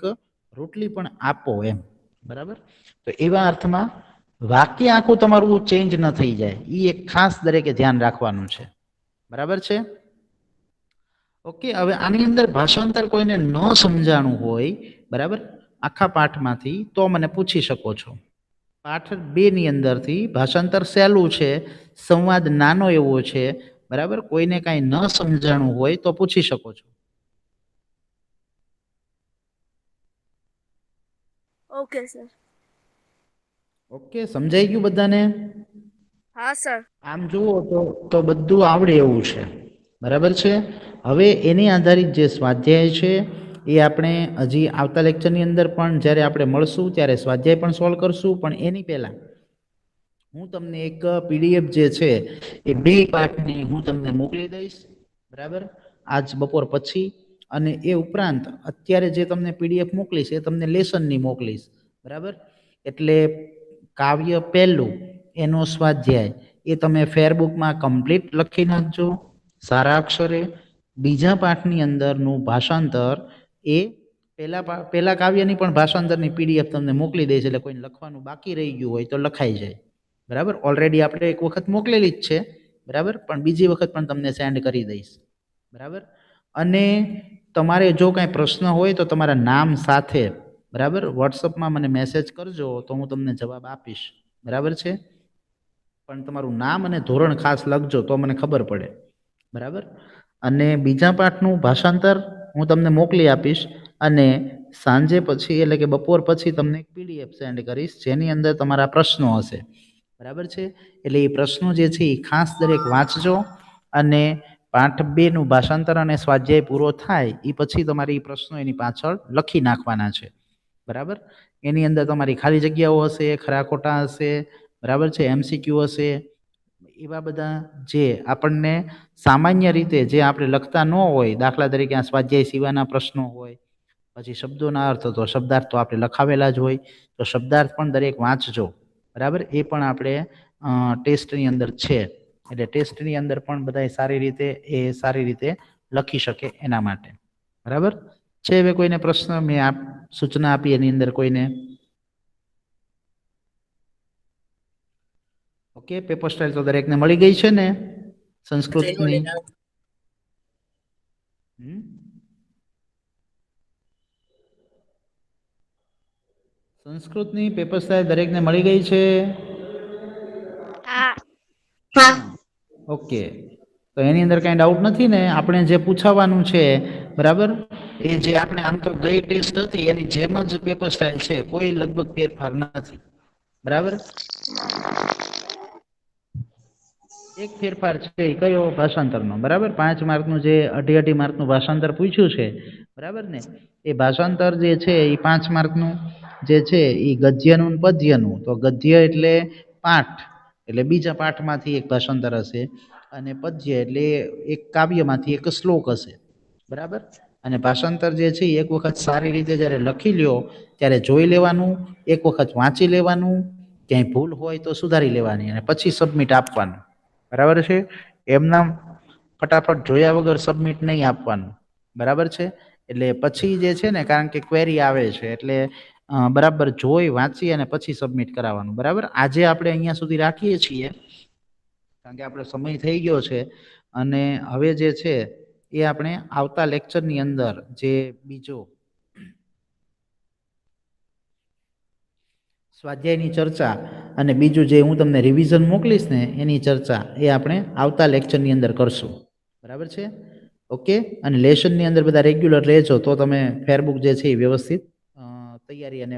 રોટલી પણ આપો એમ. બરાબર, તો એવા અર્થમાં વાક્ય આખું તમારું ચેન્જ ન થઈ જાય, એ એક ખાસ દરેકે ધ્યાન રાખવાનું છે. બરાબર છે? ઓકે, હવે આની અંદર ભાષાંતર કોઈને ન સમજાણું હોય, બરાબર, આખા પાઠમાંથી, તો મને પૂછી શકો છો. પાઠ 2 ની અંદરથી ભાષાંતર સહેલું છે, સંવાદ નાનો એવો છે. બરાબર, કોઈને કાંઈ ન સમજાણું હોય તો પૂછી શકો છો. Okay sir. ઓકે, સમજાઈ ગયું બધાને? હા સર. આમ જુઓ તો બધું આવડે એવું છે. બરાબર છે? હવે એની આધારિત જે સ્વાધ્યાય છે એ આપણે હજી આવતા લેક્ચરની અંદર પણ જ્યારે આપણે મળશું ત્યારે સ્વાધ્યાય પણ સોલ્વ કરશું, પણ એની પહેલાં હું તમને એક પીડીએફ જે છે એ 2 પાઠની હું તમને મોકલી દઈશ, બરાબર, આજ બપોર પછી. અને એ ઉપરાંત અત્યારે જે તમને પીડીએફ મોકલીશ એ તમને લેસનની મોકલીશ, બરાબર. એટલે કાવ્ય પહેલું એનો સ્વાધ્યાય એ તમે ફેરબુકમાં કમ્પ્લીટ લખી નાખજો સારા અક્ષરે. બીજા પાઠની અંદરનું ભાષાંતર એ પહેલા કાવ્યની પણ ભાષાંતરની પીડીએફ તમને મોકલી દઈશ, એટલે કોઈને લખવાનું બાકી રહી ગયું હોય તો લખાઈ જાય, બરાબર. ઓલરેડી આપણે એક વખત મોકલેલી જ છે, બરાબર, પણ બીજી વખત પણ તમને સેન્ડ કરી દઈશ, બરાબર. અને તમારે જો કાંઈ પ્રશ્ન હોય તો તમારા નામ સાથે, બરાબર, વોટ્સઅપમાં મને મેસેજ કરજો તો હું તમને જવાબ આપીશ, બરાબર છે. પણ તમારું નામ અને ધોરણ ખાસ લખજો તો મને ખબર પડે, બરાબર. અને બીજા પાઠનું ભાષાંતર હું તમને મોકલી આપીશ અને સાંજે પછી એટલે કે બપોર પછી તમને એક પીડીએફ સેન્ડ કરીશ જેની અંદર તમારા પ્રશ્નો હશે, બરાબર છે. એટલે એ પ્રશ્નો જે છે એ ખાસ દરેક વાંચજો અને પાઠ 2 નું ભાષાંતર અને સ્વાધ્યાય પૂરો થાય એ પછી તમારી પ્રશ્નો એની પાછળ લખી નાખવાના છે, બરાબર. એની અંદર તમારી ખાલી જગ્યાઓ હશે, ખરા ખોટા હશે, બરાબર છે, એમસીક્યુ હશે, એવા બધા જે આપણને સામાન્ય રીતે જે આપણે લખતા ન હોય, દાખલા તરીકે આ સ્વાધ્યાય સિવાયના પ્રશ્નો હોય, પછી શબ્દોના અર્થ, તો શબ્દાર્થ તો આપણે લખાવેલા જ હોય, તો શબ્દાર્થ પણ દરેક વાંચજો, બરાબર. એ પણ આપણે ટેસ્ટની અંદર છે, એટલે ટેસ્ટની અંદર પણ બધા સારી રીતે લખી શકે એના માટે, બરાબર છે. હવે કોઈને પ્રશ્ન મેં સૂચના આપી એની અંદર કોઈને? ઓકે, પેપર સ્ટાઇલ તો દરેકને મળી ગઈ છે ને સંસ્કૃતની? સંસ્કૃતની પેપર સ્ટાઇલ દરેકને મળી ગઈ છે? ઓકે, તો એની અંદર કાંઈ ડાઉટ નથી ને? આપણે જે પૂછાવાનું છે, બરાબર, એ જે આપણે આમ તો ગઈ ટેસ્ટ હતી એની જેમ જ પેપર સ્ટાઇલ છે, કોઈ લગભગ ફેરફાર નથી, બરાબર. એક ફેરફાર છે એ કયો? ભાષાંતરનો, બરાબર. 5 માર્કનું જે 2.5 માર્કનું ભાષાંતર પૂછ્યું છે, બરાબર ને, એ ભાષાંતર જે છે એ 5 માર્કનું જે છે એ ગદ્યનું પદ્યનું. તો ગદ્ય એટલે પાઠ, એટલે બીજા પાઠમાંથી એક ભાષાંતર હશે, અને પદ્ય એટલે એક કાવ્યમાંથી એક શ્લોક હશે, બરાબર. અને ભાષાંતર જે છે એક વખત સારી રીતે જ્યારે લખી લ્યો ત્યારે જોઈ લેવાનું, એક વખત વાંચી લેવાનું, ક્યાંય ભૂલ હોય તો સુધારી લેવાની અને પછી સબમિટ આપવાનું, બરાબર છે. એમના ફટાફટ જોયા વગર સબમિટ નહીં આપવાનું, બરાબર છે. એટલે પછી જે છે ને, કારણ કે ક્વેરી આવે છે, એટલે બરાબર જોઈ વાંચી અને પછી સબમિટ કરાવવાનું, બરાબર. આજે આપણે અહીંયા સુધી રાખીએ છીએ કારણ કે આપણો સમય થઈ ગયો છે, અને હવે જે છે એ આપણે આવતા લેક્ચરની અંદર જે બીજો સ્વાધ્યાયની ચર્ચા અને બીજું જે હું તમને રિવિઝન મોકલીશ ને એની ચર્ચા એ આપણે આવતા લેક્ચરની અંદર કરશું, બરાબર છે. ઓકે, અને લેસનની અંદર બધા રેગ્યુલર રહેજો તો તમે ફેરબુક જે છે એ વ્યવસ્થિત તૈયારી અને